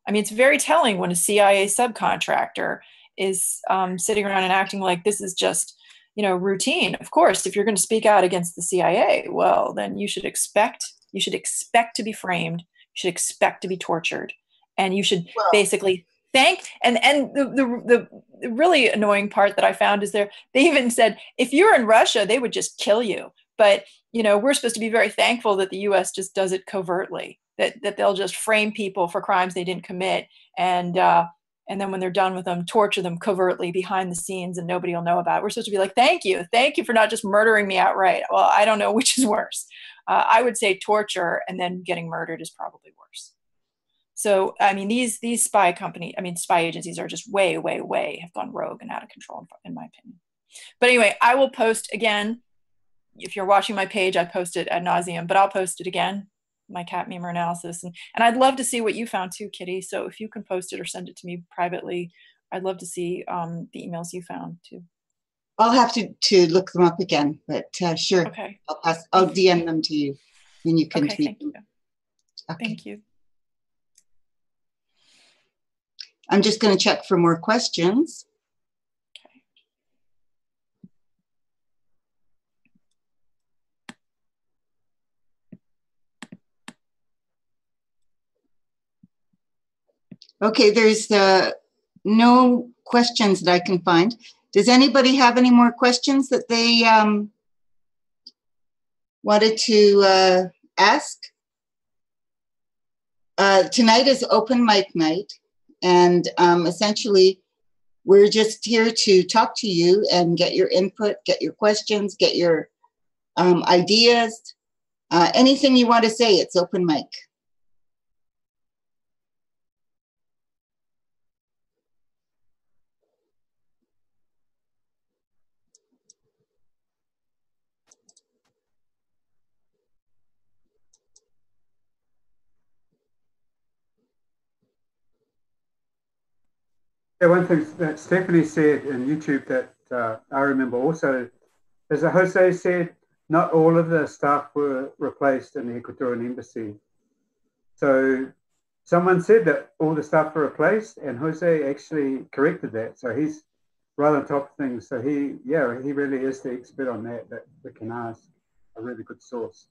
I mean, it's very telling when a CIA subcontractor is sitting around and acting like this is just, you know, routine. Of course, if you're going to speak out against the CIA, well, then you should expect to be framed. You should expect to be tortured, and you should basically thank. And the really annoying part that I found is they even said, if you're in Russia, they would just kill you. But, you know, we're supposed to be very thankful that the U.S. just does it covertly. That they'll just frame people for crimes they didn't commit, and then when they're done with them, torture them covertly behind the scenes, and nobody will know about it. We're supposed to be like, thank you for not just murdering me outright. Well, I don't know which is worse. I would say torture and then getting murdered is probably worse. So, I mean, these spy agencies are just way have gone rogue and out of control, in my opinion. But anyway, I will post again. If you're watching my page, I post it ad nauseum, but I'll post it again, my cat memer analysis. And I'd love to see what you found too, Kitty. So if you can post it or send it to me privately, I'd love to see the emails you found too. I'll have to look them up again, but sure. Okay. I'll DM them to you and you can tweet them. Okay. Thank you. I'm just going to check for more questions. Okay, there's no questions that I can find. Does anybody have any more questions that they wanted to ask? Tonight is open mic night, and essentially we're just here to talk to you and get your input, get your questions, get your ideas, anything you want to say. It's open mic. Yeah, one thing that Stephanie said in YouTube that I remember also is that Jose said not all of the staff were replaced in the Ecuadorian embassy. So someone said that all the staff were replaced, and Jose actually corrected that. So he's right on top of things. So he really is the expert on that we can ask, a really good source.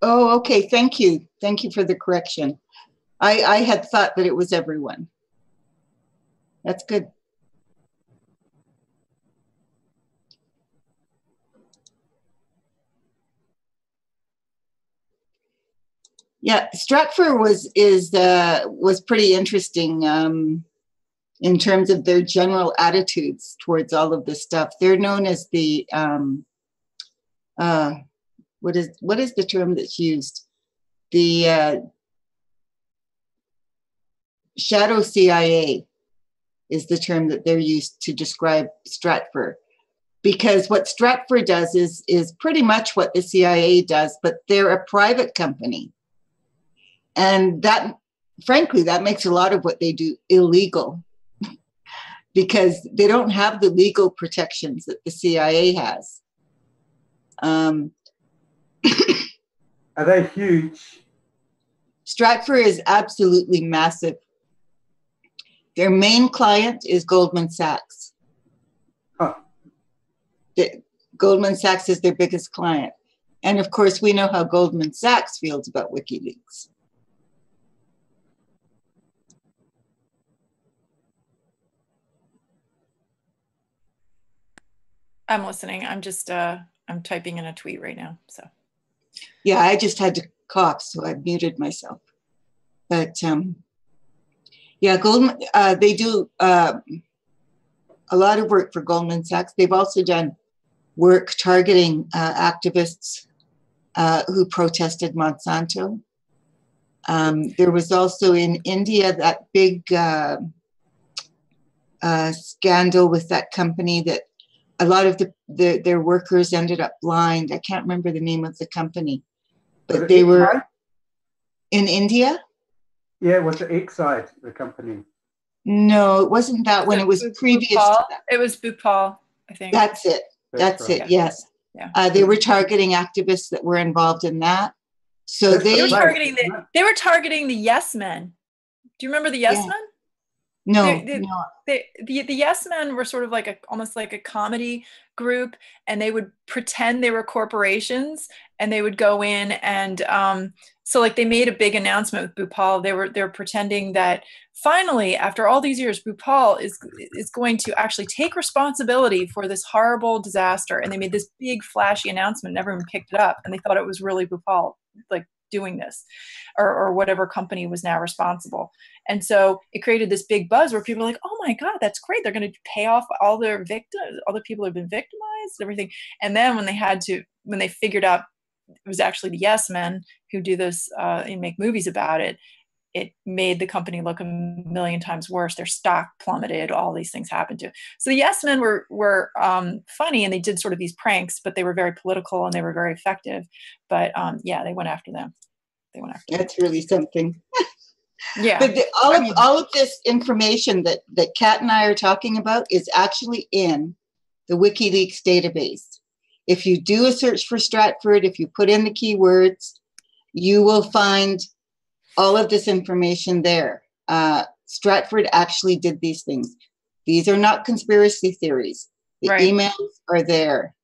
Oh, okay. Thank you. Thank you for the correction. I had thought that it was everyone. That's good. Yeah, Stratford was pretty interesting in terms of their general attitudes towards all of this stuff. They're known as the what is the term that's used? The shadow CIA is the term that they're used to describe Stratford. Because what Stratford does is pretty much what the CIA does, but they're a private company. And that, frankly, that makes a lot of what they do illegal because they don't have the legal protections that the CIA has. Are they huge? Stratford is absolutely massive. Their main client is Goldman Sachs. Huh. Goldman Sachs is their biggest client. And of course, we know how Goldman Sachs feels about WikiLeaks. I'm listening. I'm just, I'm typing in a tweet right now, so. Yeah, I just had to cough, so I muted myself. But yeah, Goldman, they do a lot of work for Goldman Sachs. They've also done work targeting activists who protested Monsanto. There was also in India that big scandal with that company that a lot of their workers ended up blind. I can't remember the name of the company, but they were in India. Yeah, it was the Exide, the company. No, it wasn't that one. It was previous to that. It was Bhopal, I think. That's it. That's right. it. Yes. Yeah. They were targeting activists that were involved in that. So they were targeting the Yes Men. Do you remember the Yes Men? No, the Yes Men were sort of like almost like a comedy group, and they would pretend they were corporations, and they would go in and so like they made a big announcement with Bhopal. They were pretending that finally, after all these years, Bhopal is going to actually take responsibility for this horrible disaster, and they made this big flashy announcement, and everyone picked it up, and they thought it was really Bhopal like doing this, or whatever company was now responsible. And so it created this big buzz where people were like, oh my God, that's great. They're going to pay off all their victims, all the people who have been victimized, everything. And then when they figured out it was actually the Yes Men who do this and make movies about it, it made the company look a million times worse. Their stock plummeted. All these things happened to. So the Yes Men were funny, and they did sort of these pranks, but they were very political and they were very effective. But yeah, they went after them. That's really something. Yeah. But all of this information that Kat and I are talking about is actually in the WikiLeaks database. If you do a search for Stratford, if you put in the keywords, you will find all of this information there. Stratford actually did these things. These are not conspiracy theories. The emails are there.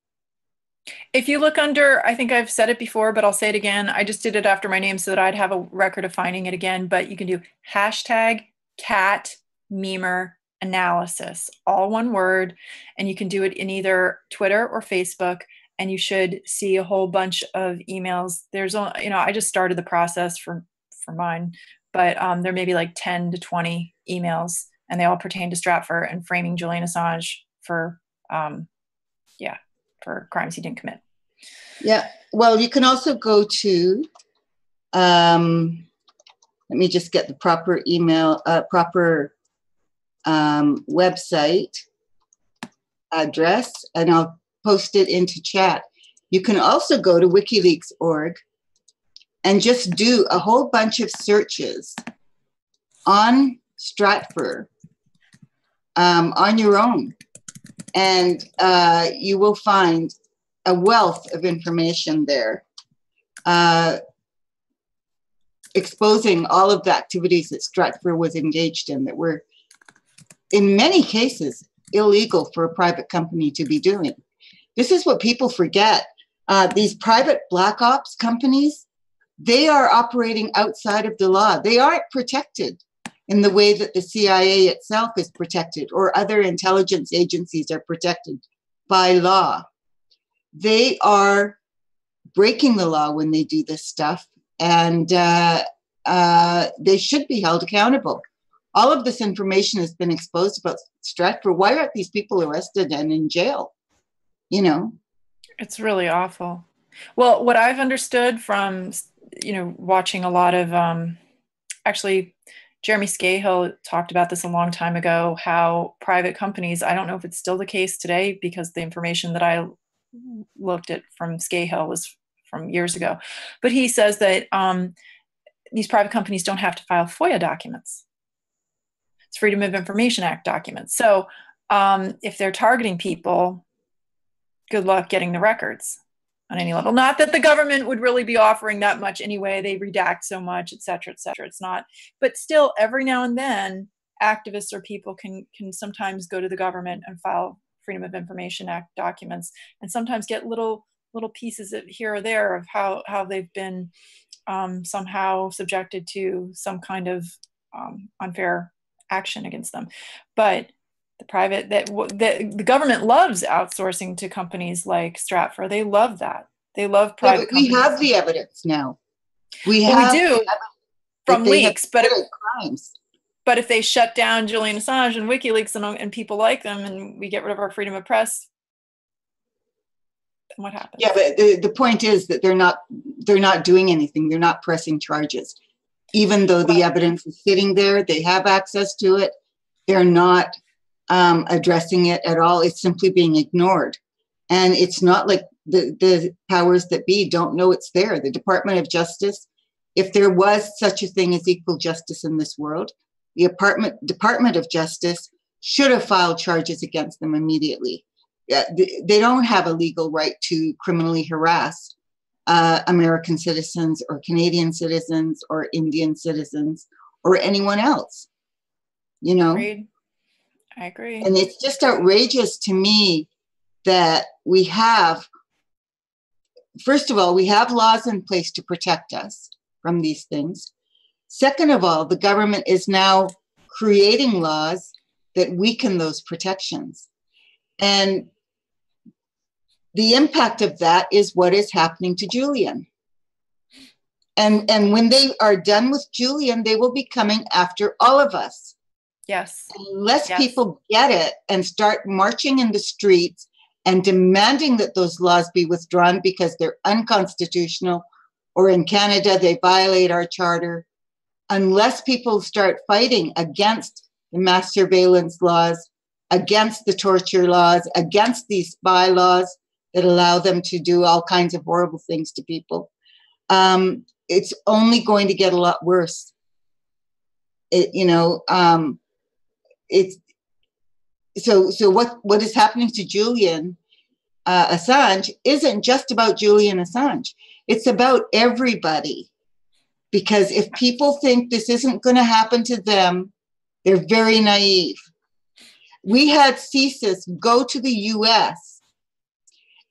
If you look under, I think I've said it before, but I'll say it again. I just did it after my name so that I'd have a record of finding it again. But you can do hashtag cat memer analysis, all one word, and you can do it in either Twitter or Facebook, and you should see a whole bunch of emails. There's, I just started the process for mine, but there may be like 10 to 20 emails, and they all pertain to Stratfor and framing Julian Assange for crimes he didn't commit. Yeah, well, you can also go to, let me just get the proper email, website address, and I'll post it into chat. You can also go to WikiLeaks.org and just do a whole bunch of searches on Stratfor on your own. And you will find a wealth of information there exposing all of the activities that Stratfor was engaged in that were, in many cases, illegal for a private company to be doing. This is what people forget. These private black ops companies, they are operating outside of the law. They aren't protected in the way that the CIA itself is protected or other intelligence agencies are protected by law. They are breaking the law when they do this stuff, and they should be held accountable. All of this information has been exposed about Stratfor. Why aren't these people arrested and in jail? You know? It's really awful. Well, what I've understood from, watching a lot of, actually, Jeremy Scahill talked about this a long time ago, how private companies, I don't know if it's still the case today because the information that I looked at from Scahill was from years ago, but he says that these private companies don't have to file FOIA documents. It's Freedom of Information Act documents. So if they're targeting people, good luck getting the records on any level. Not that the government would really be offering that much anyway. They redact so much, et cetera, et cetera. It's not, but still every now and then activists or people can sometimes go to the government and file Freedom of Information Act documents and sometimes get little pieces of here or there of how they've been somehow subjected to some kind of unfair action against them. But the government loves outsourcing to companies like Stratfor. They love that. They love private companies. We have the evidence now. We do from leaks, but crimes. But if they shut down Julian Assange and WikiLeaks and people like them, and we get rid of our freedom of press, then what happens? Yeah, but the point is that they're not doing anything. They're not pressing charges, even though the evidence is sitting there. They have access to it. They're not addressing it at all. It's simply being ignored, and it's not like the powers that be don't know it's there. The Department of Justice, if there was such a thing as equal justice in this world, the Department of Justice should have filed charges against them immediately. They don't have a legal right to criminally harass American citizens or Canadian citizens or Indian citizens or anyone else, you know? Agreed. I agree. And it's just outrageous to me that we have, first of all, we have laws in place to protect us from these things. Second of all, the government is now creating laws that weaken those protections. And the impact of that is what is happening to Julian. And when they are done with Julian, they will be coming after all of us. Yes. Unless people get it and start marching in the streets and demanding that those laws be withdrawn because they're unconstitutional, or in Canada, they violate our charter. Unless people start fighting against the mass surveillance laws, against the torture laws, against these spy laws that allow them to do all kinds of horrible things to people, it's only going to get a lot worse. So what is happening to Julian Assange isn't just about Julian Assange. It's about everybody. Because if people think this isn't going to happen to them, they're very naive. We had CSIS go to the US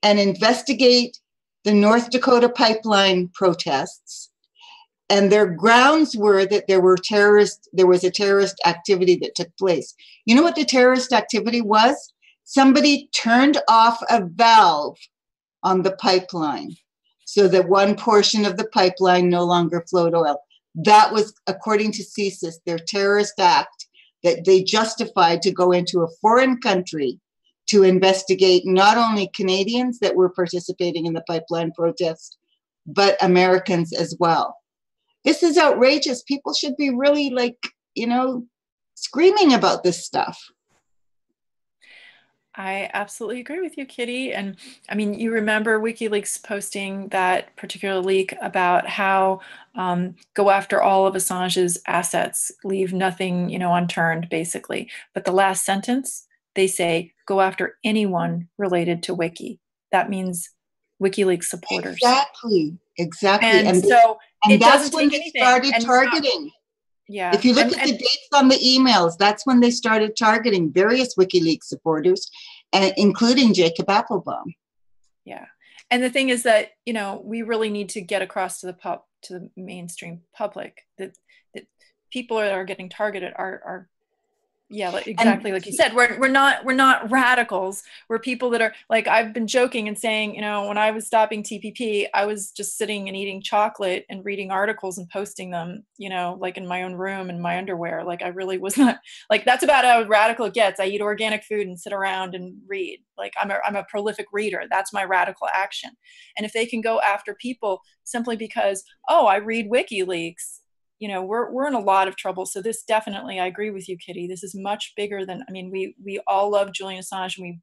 and investigate the North Dakota pipeline protests and their grounds were that there was a terrorist activity that took place. You know what the terrorist activity was? Somebody turned off a valve on the pipeline so that one portion of the pipeline no longer flowed oil. That was, according to CSIS, their terrorist act that they justified to go into a foreign country to investigate not only Canadians that were participating in the pipeline protest, but Americans as well. This is outrageous. People should be really, like, you know, screaming about this stuff. I absolutely agree with you, Kitty. And I mean, you remember WikiLeaks posting that particular leak about how go after all of Assange's assets, leave nothing, you know, unturned, basically. But the last sentence, they say, go after anyone related to Wiki. That means WikiLeaks supporters. Exactly. And so it that's doesn't when take they anything. started targeting. Yeah. If you look at the dates on the emails, that's when they started targeting various WikiLeaks supporters, including Jacob Applebaum. Yeah. And the thing is that, you know, we really need to get across to the mainstream public that people that are getting targeted are yeah, exactly like you said. We're not radicals. We're people that are, like, I've been joking and saying, you know, when I was stopping TPP, I was just sitting and eating chocolate and reading articles and posting them, you know, like in my own room in my underwear. Like, I really was not, like, that's about how radical it gets. I eat organic food and sit around and read. Like, I'm a prolific reader. That's my radical action. And if they can go after people simply because, oh, I read WikiLeaks, you know, we're in a lot of trouble. So this definitely, I agree with you, Kitty. This is much bigger than, I mean, we all love Julian Assange and we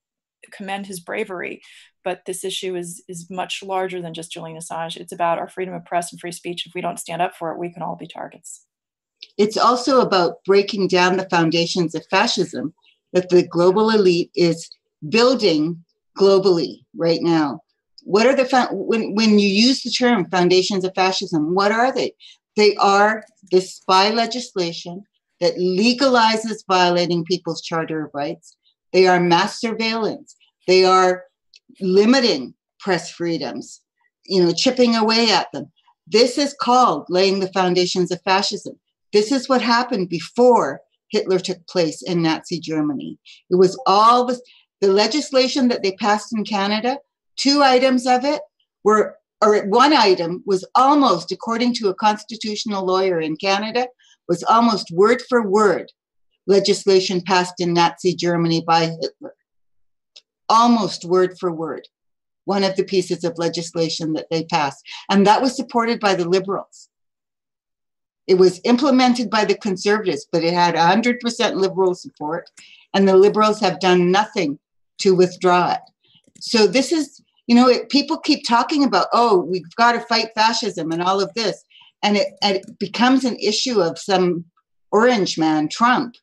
commend his bravery, but this issue is much larger than just Julian Assange. It's about our freedom of press and free speech. If we don't stand up for it, we can all be targets. It's also about breaking down the foundations of fascism that the global elite is building globally right now. What are when you use the term foundations of fascism, what are they? They are the spy legislation that legalizes violating people's Charter of Rights. They are mass surveillance. They are limiting press freedoms, you know, chipping away at them. This is called laying the foundations of fascism. This is what happened before Hitler took place in Nazi Germany. It was all the legislation that they passed in Canada. 2 items of it were, or 1 item was almost, according to a constitutional lawyer in Canada, was almost word for word legislation passed in Nazi Germany by Hitler. Almost word for word, one of the pieces of legislation that they passed. And that was supported by the Liberals. It was implemented by the Conservatives, but it had 100% Liberal support, and the Liberals have done nothing to withdraw it. So this is, you know, people keep talking about, oh, we've got to fight fascism and all of this. And it becomes an issue of some orange man, Trump.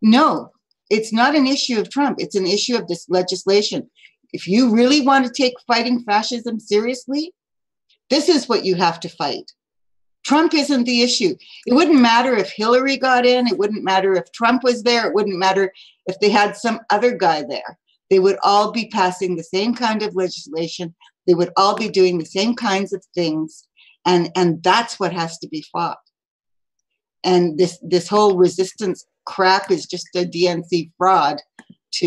No, it's not an issue of Trump. It's an issue of this legislation. If you really want to take fighting fascism seriously, this is what you have to fight. Trump isn't the issue. It wouldn't matter if Hillary got in. It wouldn't matter if Trump was there. It wouldn't matter if they had some other guy there. They would all be passing the same kind of legislation. They would all be doing the same kinds of things. And that's what has to be fought. And this whole resistance crap is just a DNC fraud to,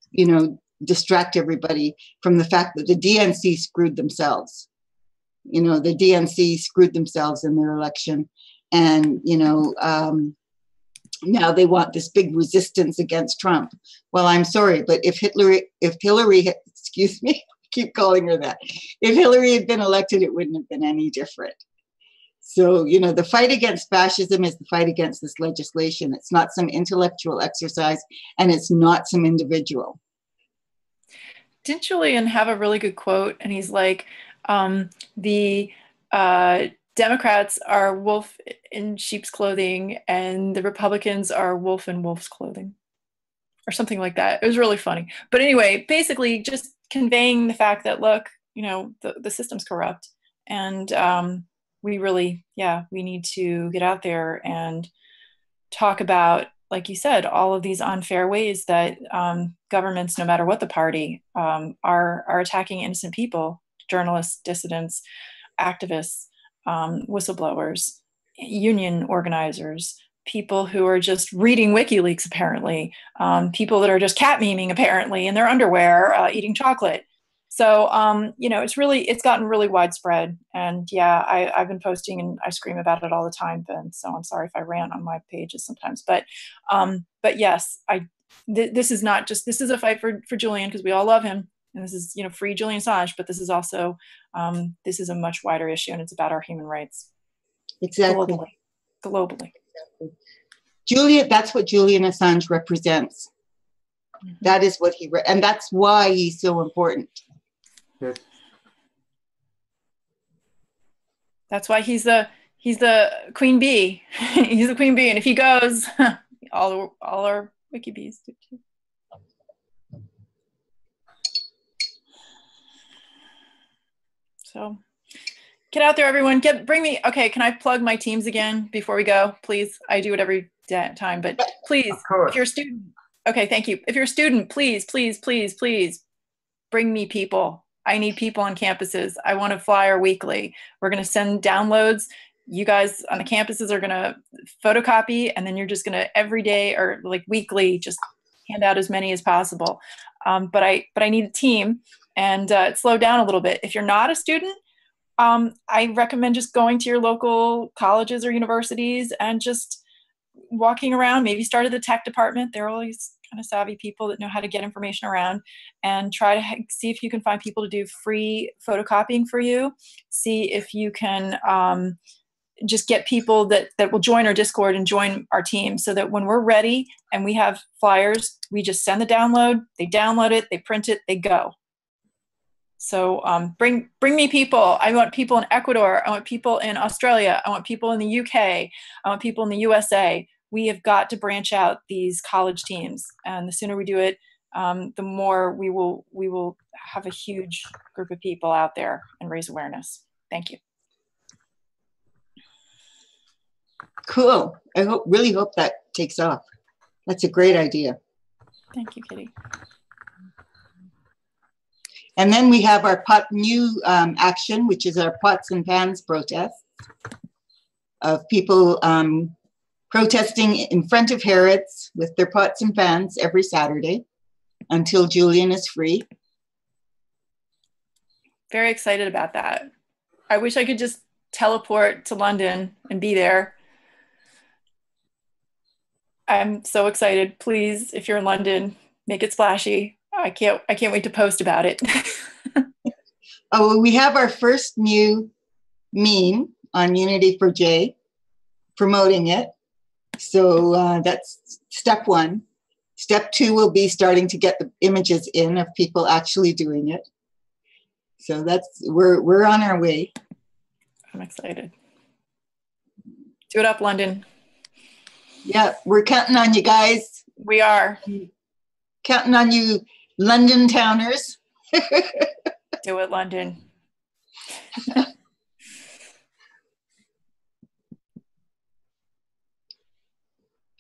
you know, distract everybody from the fact that the DNC screwed themselves. You know, the DNC screwed themselves in their election. And, you know, now they want this big resistance against Trump. Well, I'm sorry, but if Hillary, excuse me, I keep calling her that. If Hillary had been elected, it wouldn't have been any different. So, you know, the fight against fascism is the fight against this legislation. It's not some intellectual exercise, and it's not some individual. Didn't Julian have a really good quote? And he's like, the Democrats are wolf in sheep's clothing and the Republicans are wolf in wolf's clothing, or something like that. It was really funny. But anyway, basically just conveying the fact that, look, you know, the system's corrupt, and we really, we need to get out there and talk about, like you said, all of these unfair ways that governments, no matter what the party, are attacking innocent people, journalists, dissidents, activists, whistleblowers. union organizers, people who are just reading WikiLeaks, apparently, people that are just cat memeing, apparently, in their underwear, eating chocolate. So, you know, it's gotten really widespread. And yeah, I've been posting and I scream about it all the time, Ben. So I'm sorry if I rant on my pages sometimes. But yes, this is not just, this is a fight for Julian, because we all love him. And this is, you know, free Julian Assange, but this is also, this is a much wider issue, and it's about our human rights. Exactly. Globally. Julian, that's what Julian Assange represents. Mm-hmm. That is what and that's why he's so important. Yes. That's why he's the queen bee. He's the queen bee, and if he goes, all our wiki bees do too. So get out there, everyone. Bring me. Okay, can I plug my teams again before we go, please? I do it every time, but please, if you're a student, okay, thank you. If you're a student, please, please, please, please bring me people. I need people on campuses. I want a flyer weekly. We're going to send downloads. You guys on the campuses are going to photocopy, and then you're just going to every day or like weekly just hand out as many as possible. But I need a team, and slow down a little bit. If you're not a student, I recommend just going to your local colleges or universities and just walking around, maybe start at the tech department. They're always kind of savvy people that know how to get information around, and try to see if you can find people to do free photocopying for you. See if you can just get people that will join our Discord and join our team, so that when we're ready and we have flyers, we just send the download, they download it, they print it, they go. So bring me people. I want people in Ecuador. I want people in Australia. I want people in the UK. I want people in the USA. We have got to branch out these college teams, and the sooner we do it, the more we will have a huge group of people out there and raise awareness. Thank you. Cool. I really hope that takes off. That's a great idea. Thank you, Kitty. And then we have our new action, which is our pots and pans protest of people protesting in front of Harrods with their pots and pans every Saturday until Julian is free. Very excited about that. I wish I could just teleport to London and be there. I'm so excited. Please, if you're in London, make it splashy. I can't wait to post about it. Oh, well, we have our first new meme on Unity for J, promoting it. So that's step one. Step two will be starting to get the images in of people actually doing it. So we're on our way. I'm excited. Do it up, London. Yeah, we're counting on you guys. We are. Counting on you, London towners. Do it, London.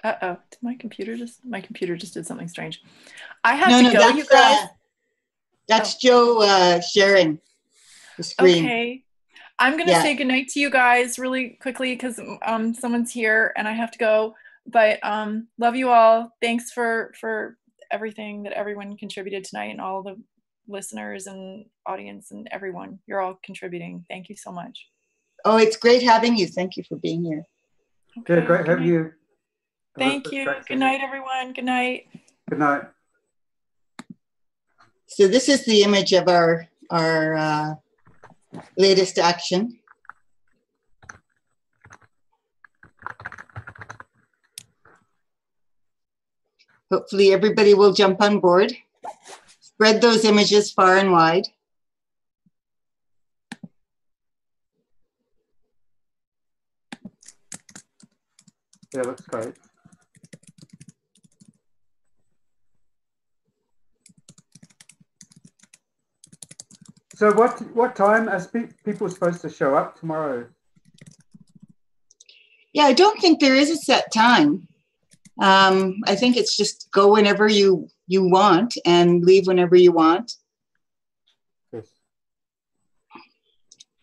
Uh-oh, my computer just did something strange. I have to go, you guys. That's Joe sharing the screen. Okay. I'm going to say goodnight to you guys really quickly because someone's here and I have to go. But love you all. Thanks for everything that everyone contributed tonight, and all the listeners and audience and everyone. You're all contributing. Thank you so much. Oh, it's great having you. Thank you for being here. Okay, great having you. Thank you. Good night, everyone. Good night. Good night. So this is the image of our latest action. Hopefully everybody will jump on board. Spread those images far and wide. Yeah, looks great. So what time are people supposed to show up tomorrow? Yeah, I don't think there is a set time. I think it's just go whenever you want and leave whenever you want. Yes.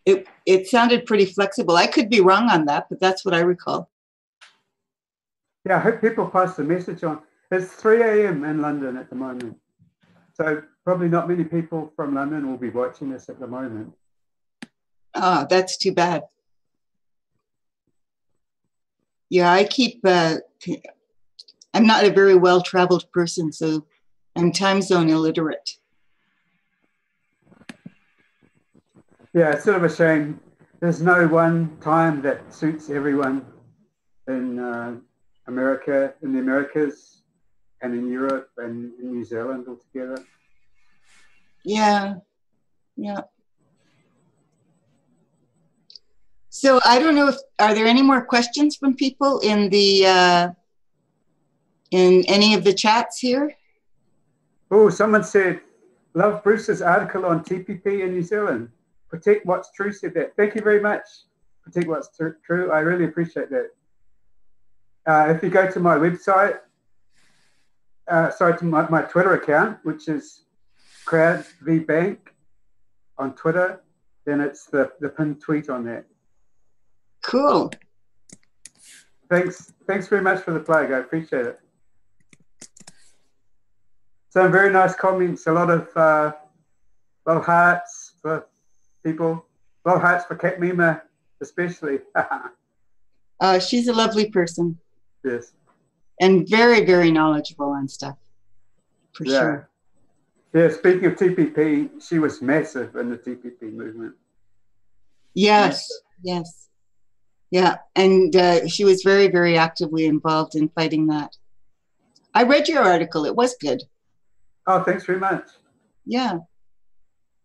it sounded pretty flexible. I could be wrong on that, but that's what I recall. Yeah, I hope people pass the message on. It's 3 a.m. in London at the moment. So probably not many people from London will be watching this at the moment. Oh, that's too bad. Yeah, I'm not a very well-traveled person, so I'm time zone illiterate. Yeah, it's sort of a shame. There's no one time that suits everyone in America, in the Americas, and in Europe, and in New Zealand altogether. Yeah, yeah. So I don't know are there any more questions from people in the in any of the chats here? Oh, someone said, love Bruce's article on TPP in New Zealand. Protect what's true, said that. Thank you very much. Protect what's true. I really appreciate that. If you go to my website, to my Twitter account, which is Crowds v Bank on Twitter, then it's the pinned tweet on that. Cool. Thanks very much for the plug. I appreciate it. Some very nice comments. A lot of hearts for people. A lot of hearts for Kat Mima, especially. She's a lovely person. Yes. And very, very knowledgeable on stuff. For sure. Yeah. Speaking of TPP, she was massive in the TPP movement. Yes. Yes. Yeah, and she was very, very actively involved in fighting that. I read your article. It was good. Oh, thanks very much. Yeah,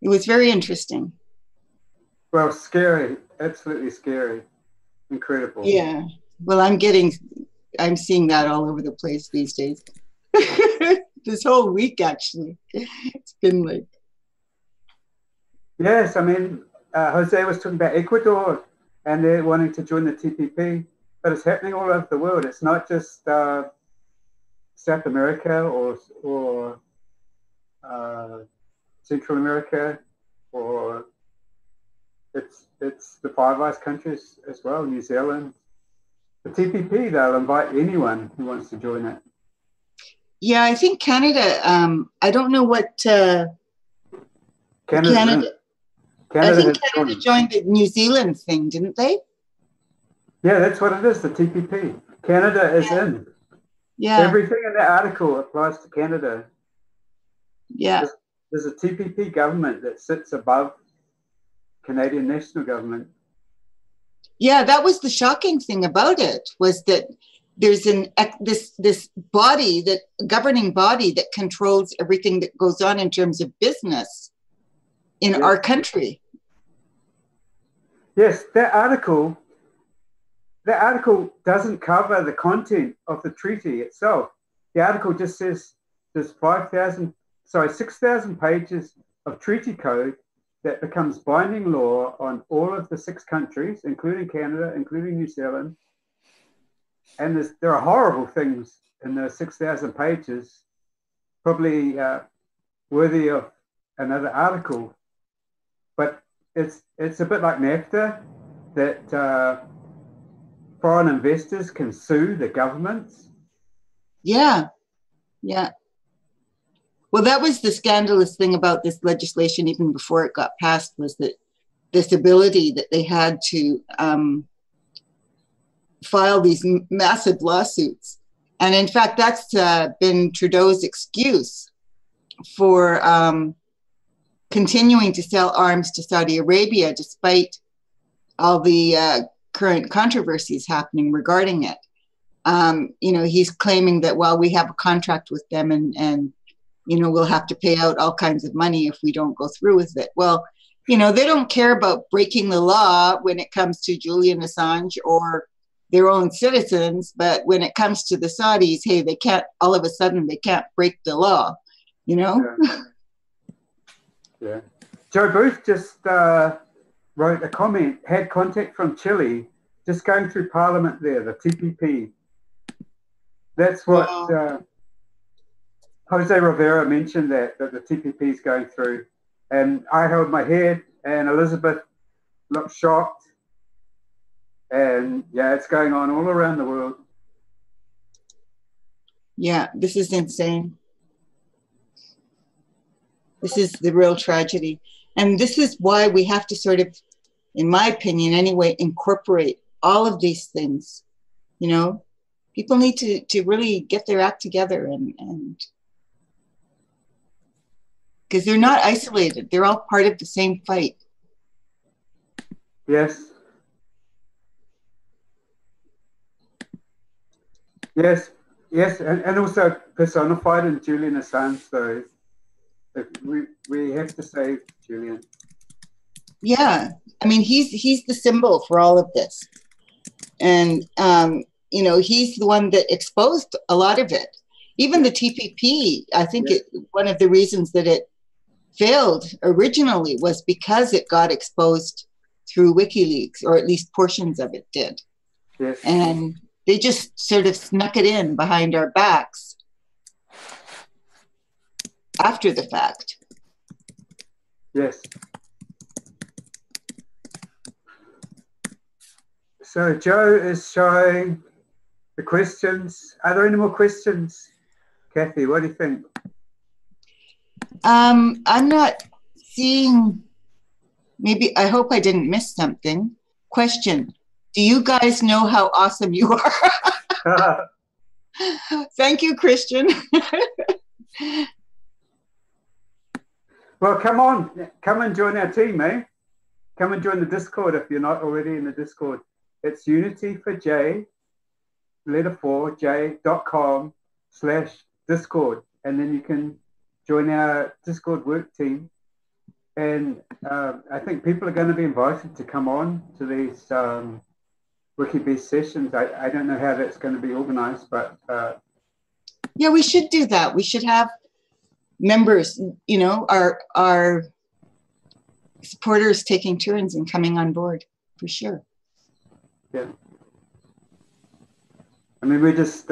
it was very interesting. Well, scary, absolutely scary, incredible. Yeah, well, I'm seeing that all over the place these days. This whole week, actually, it's been like. Yes, I mean, Jose was talking about Ecuador, and they're wanting to join the TPP, but it's happening all over the world. It's not just South America or Central America, or it's the Five Eyes countries as well, New Zealand. The TPP, they'll invite anyone who wants to join it. Yeah, I think Canada. I don't know what Canada. I think Canada joined the New Zealand thing, didn't they? Yeah, that's what it is, the TPP. Canada is in. Yeah. Everything in the article applies to Canada. Yeah. There's a TPP government that sits above Canadian national government. Yeah, that was the shocking thing about it, was that there's this body, that governing body that controls everything that goes on in terms of business in our country. Yes, that article doesn't cover the content of the treaty itself. The article just says there's 6,000 pages of treaty code that becomes binding law on all of the 6 countries, including Canada, including New Zealand. And there are horrible things in those 6,000 pages, probably worthy of another article. But it's a bit like NAFTA, that foreign investors can sue the governments. Yeah, yeah. Well, that was the scandalous thing about this legislation, even before it got passed, was that this ability that they had to file these massive lawsuits. And in fact, that's been Trudeau's excuse for continuing to sell arms to Saudi Arabia, despite all the current controversies happening regarding it. He's claiming that, well, we have a contract with them and we'll have to pay out all kinds of money if we don't go through with it. Well, they don't care about breaking the law when it comes to Julian Assange or their own citizens, but when it comes to the Saudis, hey, they can't, all of a sudden, they can't break the law, Yeah. Joe Booth just wrote a comment, had contact from Chile, just going through Parliament there, the TPP. That's what Jose Rivera mentioned, that the TPP is going through. And I held my head, and Elizabeth look shocked. And yeah, it's going on all around the world. Yeah, this is insane. This is the real tragedy. And this is why we have to sort of, in my opinion anyway, incorporate all of these things. You know, people need to really get their act together and because they're not isolated. They're all part of the same fight. Yes. Yes, yes, and also personified in Julian Assange, though. We have to save Julian. Yeah, I mean, he's the symbol for all of this. And, you know, he's the one that exposed a lot of it. Even the TPP, I think one of the reasons that it failed originally was because it got exposed through WikiLeaks, or at least portions of it did. Yes. And they just sort of snuck it in behind our backs after the fact. Yes. So Joe is showing the questions. Are there any more questions? Kathy, what do you think? I'm not seeing, maybe, I hope I didn't miss something. Question, do you guys know how awesome you are? Thank you, Christian. Well, come on, come and join our team, eh? Come and join the Discord if you're not already in the Discord. It's unityforj, letter 4, j.com/Discord. And then you can join our Discord work team. And I think people are going to be invited to come on to these WikiBeast sessions. I don't know how that's going to be organized, but... yeah, we should do that. We should have members, you know, our supporters taking turns and coming on board, for sure. Yeah. I mean, we're just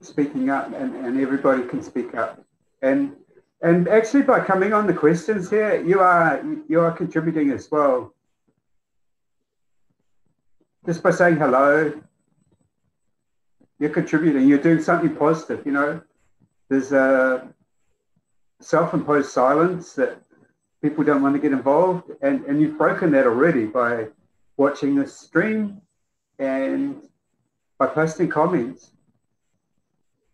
speaking up, and everybody can speak up. And actually, by coming on the questions here, you are contributing as well. Just by saying hello, you're contributing. You're doing something positive. You know, there's a self-imposed silence that people don't want to get involved, and you've broken that already by watching this stream and by posting comments.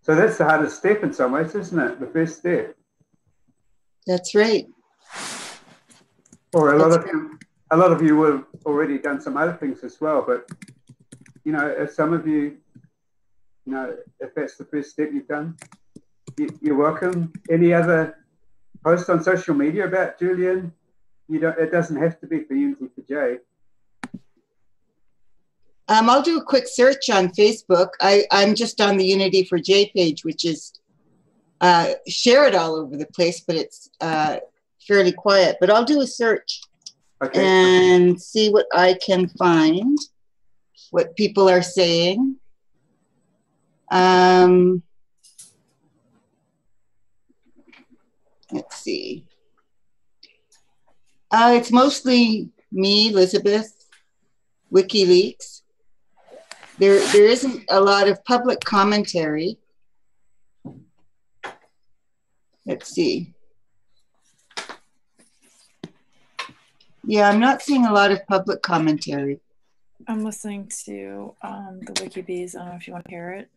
So that's the hardest step in some ways, isn't it? The first step. That's right. Or a lot of you would have already done some other things as well. But you know, if some of you, you know, if that's the first step you've done, you're welcome. Any other post on social media about Julian? It doesn't have to be for Unity for J. I'll do a quick search on Facebook. I'm just on the Unity for J page, which is shared all over the place, but it's fairly quiet. But I'll do a search and see what I can find, what people are saying. Let's see. It's mostly me, Elizabeth, WikiLeaks. There isn't a lot of public commentary. Let's see. Yeah, I'm not seeing a lot of public commentary. I'm listening to the WikiBees. I don't know if you want to hear it.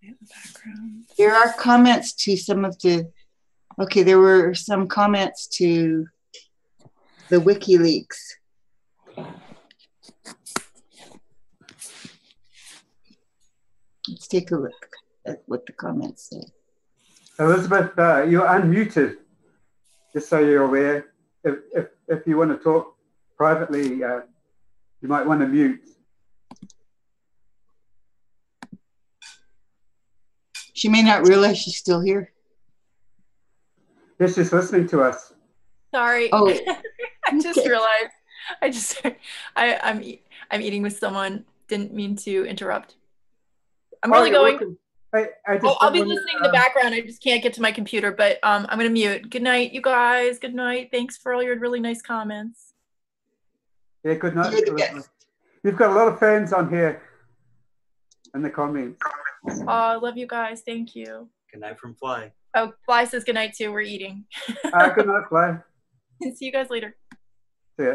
In the background. There are comments to some of the, okay, there were some comments to the WikiLeaks. Let's take a look at what the comments say. Elizabeth, you're unmuted, just so you're aware. If you want to talk privately, you might want to mute. She may not realize she's still here. Yes, she's listening to us. Sorry. Oh, I just realized. I'm eating with someone. Didn't mean to interrupt. I'm really going. Welcome. I just I'll be wanna, listening in the background. I just can't get to my computer, but I'm going to mute. Good night, you guys. Good night. Thanks for all your really nice comments. Yeah, good night. You're the best. You've got a lot of fans on here in the comments. I love you guys. Thank you. Good night from Fly. Oh, Fly says good night too. We're eating. Good night, Fly. See you guys later. See ya.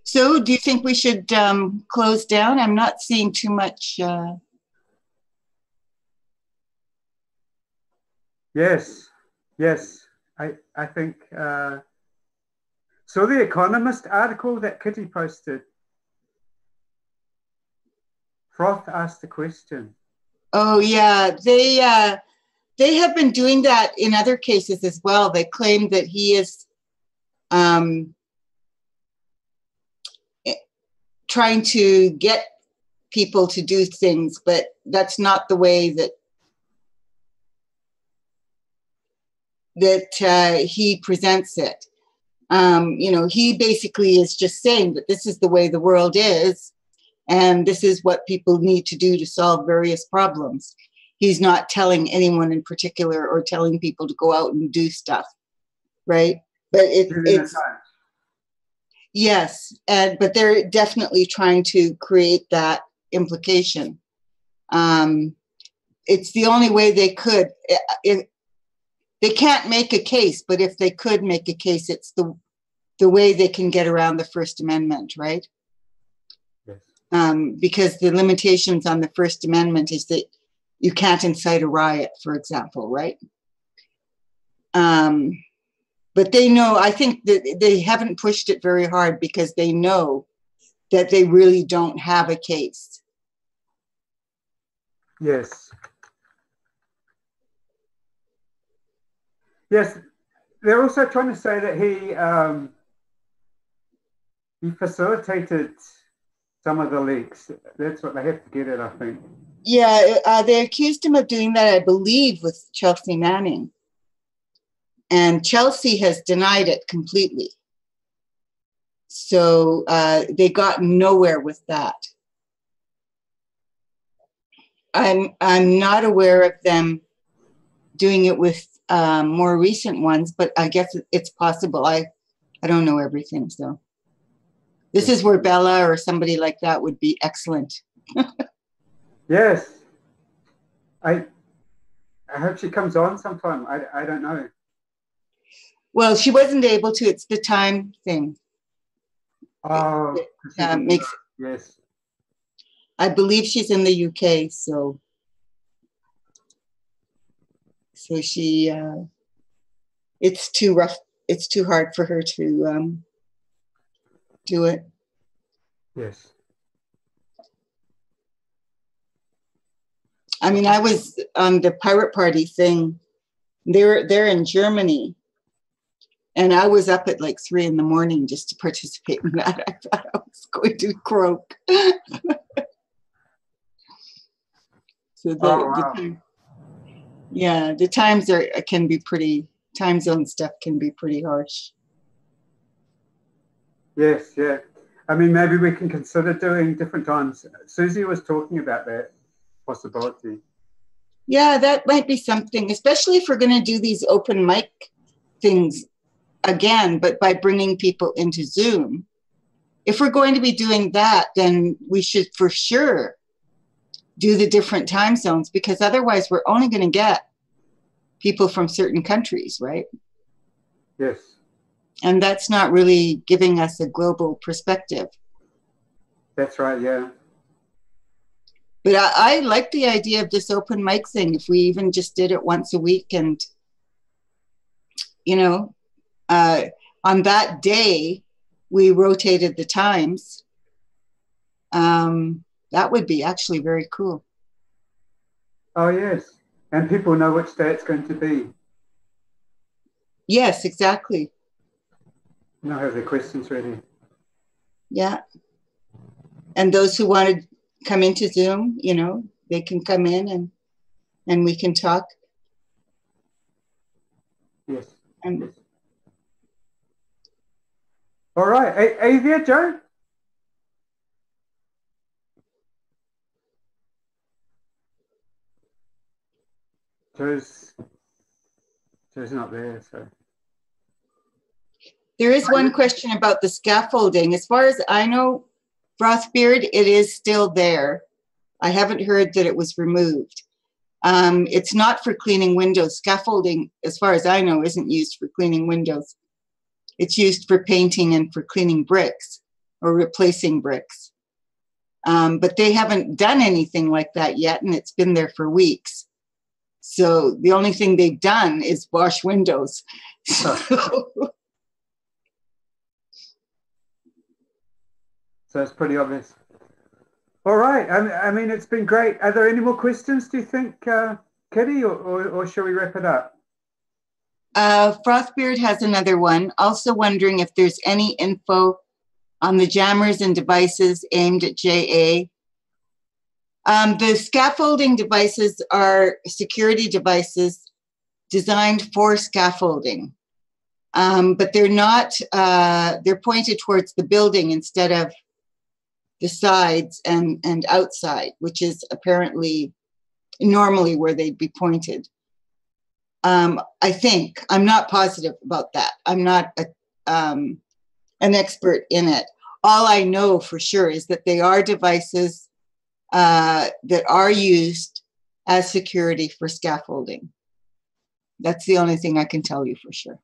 So do you think we should close down? I'm not seeing too much. Yes, yes. I think, so the Economist article that Kitty posted, Froth asked the question. Oh yeah, they have been doing that in other cases as well. They claim that he is trying to get people to do things, but that's not the way that he presents it. You know, he basically is just saying that this is the way the world is, and this is what people need to do to solve various problems. He's not telling anyone in particular or telling people to go out and do stuff, right? But it's yes, but they're definitely trying to create that implication. It's the only way they could. They can't make a case, but if they could make a case, it's the way they can get around the First Amendment, right? Yes. Because the limitations on the First Amendment is that you can't incite a riot, for example, right? But they know, I think that they haven't pushed it very hard because they know that they really don't have a case. Yes. Yes, they're also trying to say that he facilitated some of the leaks. That's what they have to get at, I think. Yeah, they accused him of doing that, I believe, with Chelsea Manning. And Chelsea has denied it completely. So they got nowhere with that. I'm not aware of them doing it with more recent ones, but I guess it's possible. I don't know everything, so this is where Bella or somebody like that would be excellent. Yes, I hope she comes on sometime. I don't know. Well, she wasn't able to. It's the time thing. Oh, makes yes. I believe she's in the UK, so she it's too rough. It's too hard for her to do it. Yes. I mean, I was on the Pirate Party thing. They're in Germany, and I was up at like 3 a.m. just to participate in that. I thought I was going to croak. So the times can be pretty. Time zone stuff can be pretty harsh. Yes, yeah. I mean, maybe we can consider doing different times. Susie was talking about that possibility. Yeah, that might be something, especially if we're going to do these open mic things again, but by bringing people into Zoom. If we're going to be doing that, then we should for sure do the different time zones, because otherwise we're only going to get people from certain countries, right? Yes. And that's not really giving us a global perspective. That's right, yeah. But I like the idea of this open mic thing. If we even just did it once a week and, you know, on that day, we rotated the times. That would be actually very cool. Oh, yes. And people know which day it's going to be. Yes, exactly. Now have their questions ready. Yeah. And those who want to come into Zoom, you know, they can come in and we can talk. Yes. And yes. All right. Are you there, Joe? Joe's not there, so. There is one question about the scaffolding. As far as I know, Frostbeard, it is still there. I haven't heard that it was removed. It's not for cleaning windows. Scaffolding, as far as I know, isn't used for cleaning windows. It's used for painting and for cleaning bricks or replacing bricks. But they haven't done anything like that yet, and it's been there for weeks. So the only thing they've done is wash windows. So it's pretty obvious. All right. I mean, it's been great. Are there any more questions, do you think, Kitty, or shall we wrap it up? Frostbeard has another one. Also wondering if there's any info on the jammers and devices aimed at JA. The scaffolding devices are security devices designed for scaffolding. But they're not, they're pointed towards the building instead of the sides and outside, which is apparently normally where they'd be pointed. I think, I'm not positive about that. I'm not an expert in it. All I know for sure is that they are devices that are used as security for scaffolding. That's the only thing I can tell you for sure.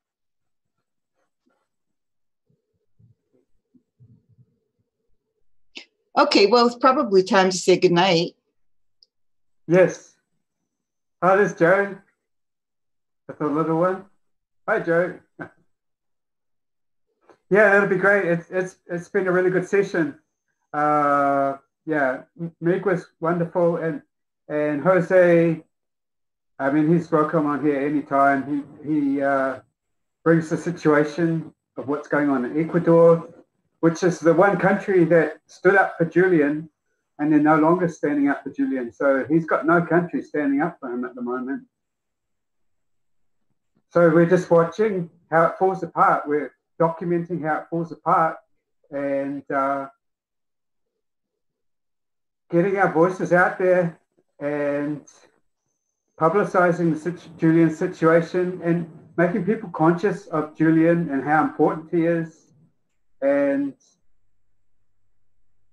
Okay, well, it's probably time to say goodnight. Yes. Oh, there's Joe with the little one. Hi, Joe. Yeah, that'll be great. It's been a really good session. Yeah, Meg was wonderful, and Jose. I mean, he's welcome on here anytime. He brings the situation of what's going on in Ecuador, which is the one country that stood up for Julian, and they're no longer standing up for Julian. So he's got no country standing up for him at the moment. So we're just watching how it falls apart. We're documenting how it falls apart and getting our voices out there and publicizing the Julian situation and making people conscious of Julian and how important he is and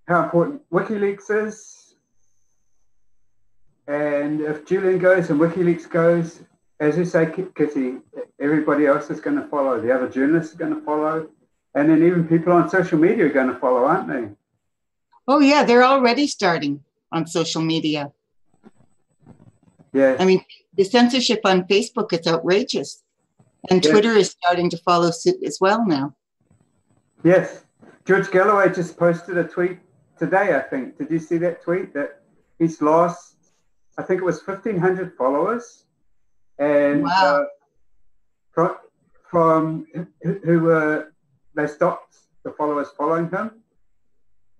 how important WikiLeaks is. And if Julian goes and WikiLeaks goes, as you say, Kitty, everybody else is going to follow. The other journalists are going to follow. And then even people on social media are going to follow, aren't they? Oh, yeah, they're already starting on social media. Yeah. I mean, the censorship on Facebook is outrageous. And Yes. Twitter is starting to follow suit as well now. Yes. George Galloway just posted a tweet today, I think. Did you see that tweet? That he's lost, I think it was 1,500 followers. And wow. From who were, they stopped the followers following him.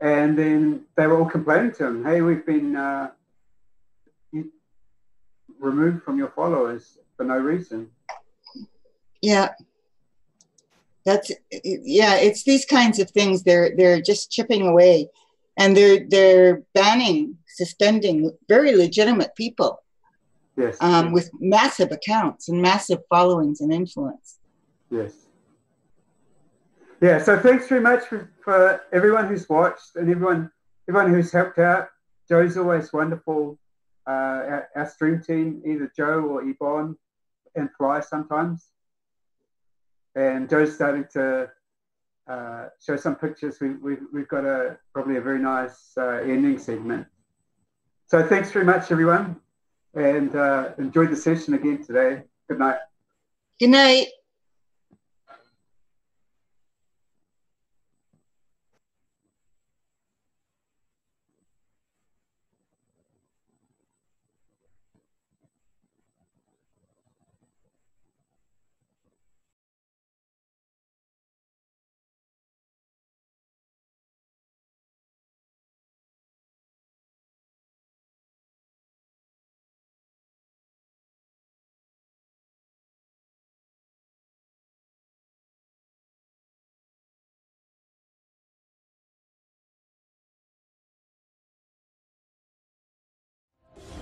And then they were all complaining to him, hey, we've been removed from your followers for no reason. Yeah. It's these kinds of things. They're just chipping away, and they're banning, suspending very legitimate people. Yes. With massive accounts and massive followings and influence. Yes. Yeah, so thanks very much for everyone who's watched and everyone who's helped out. Joe's always wonderful. Our stream team, either Joe or Yvonne, and Fly sometimes. And Joe's starting to show some pictures. We've got probably a very nice ending segment. So thanks very much, everyone, and enjoyed the session again today. Good night. Good night.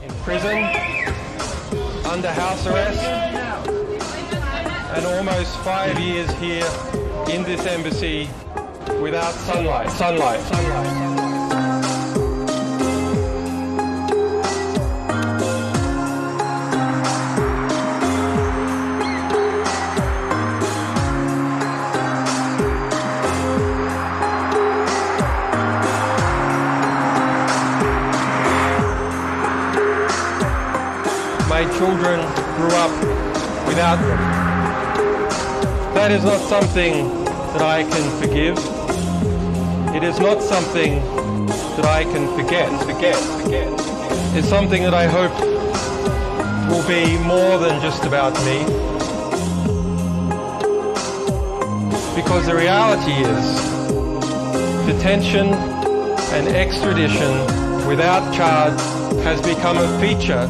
In prison, under house arrest, and almost 5 years here in this embassy without sunlight. My children grew up without them. That is not something that I can forgive. It is not something that I can forget. It's something that I hope will be more than just about me. Because the reality is, detention and extradition without charge has become a feature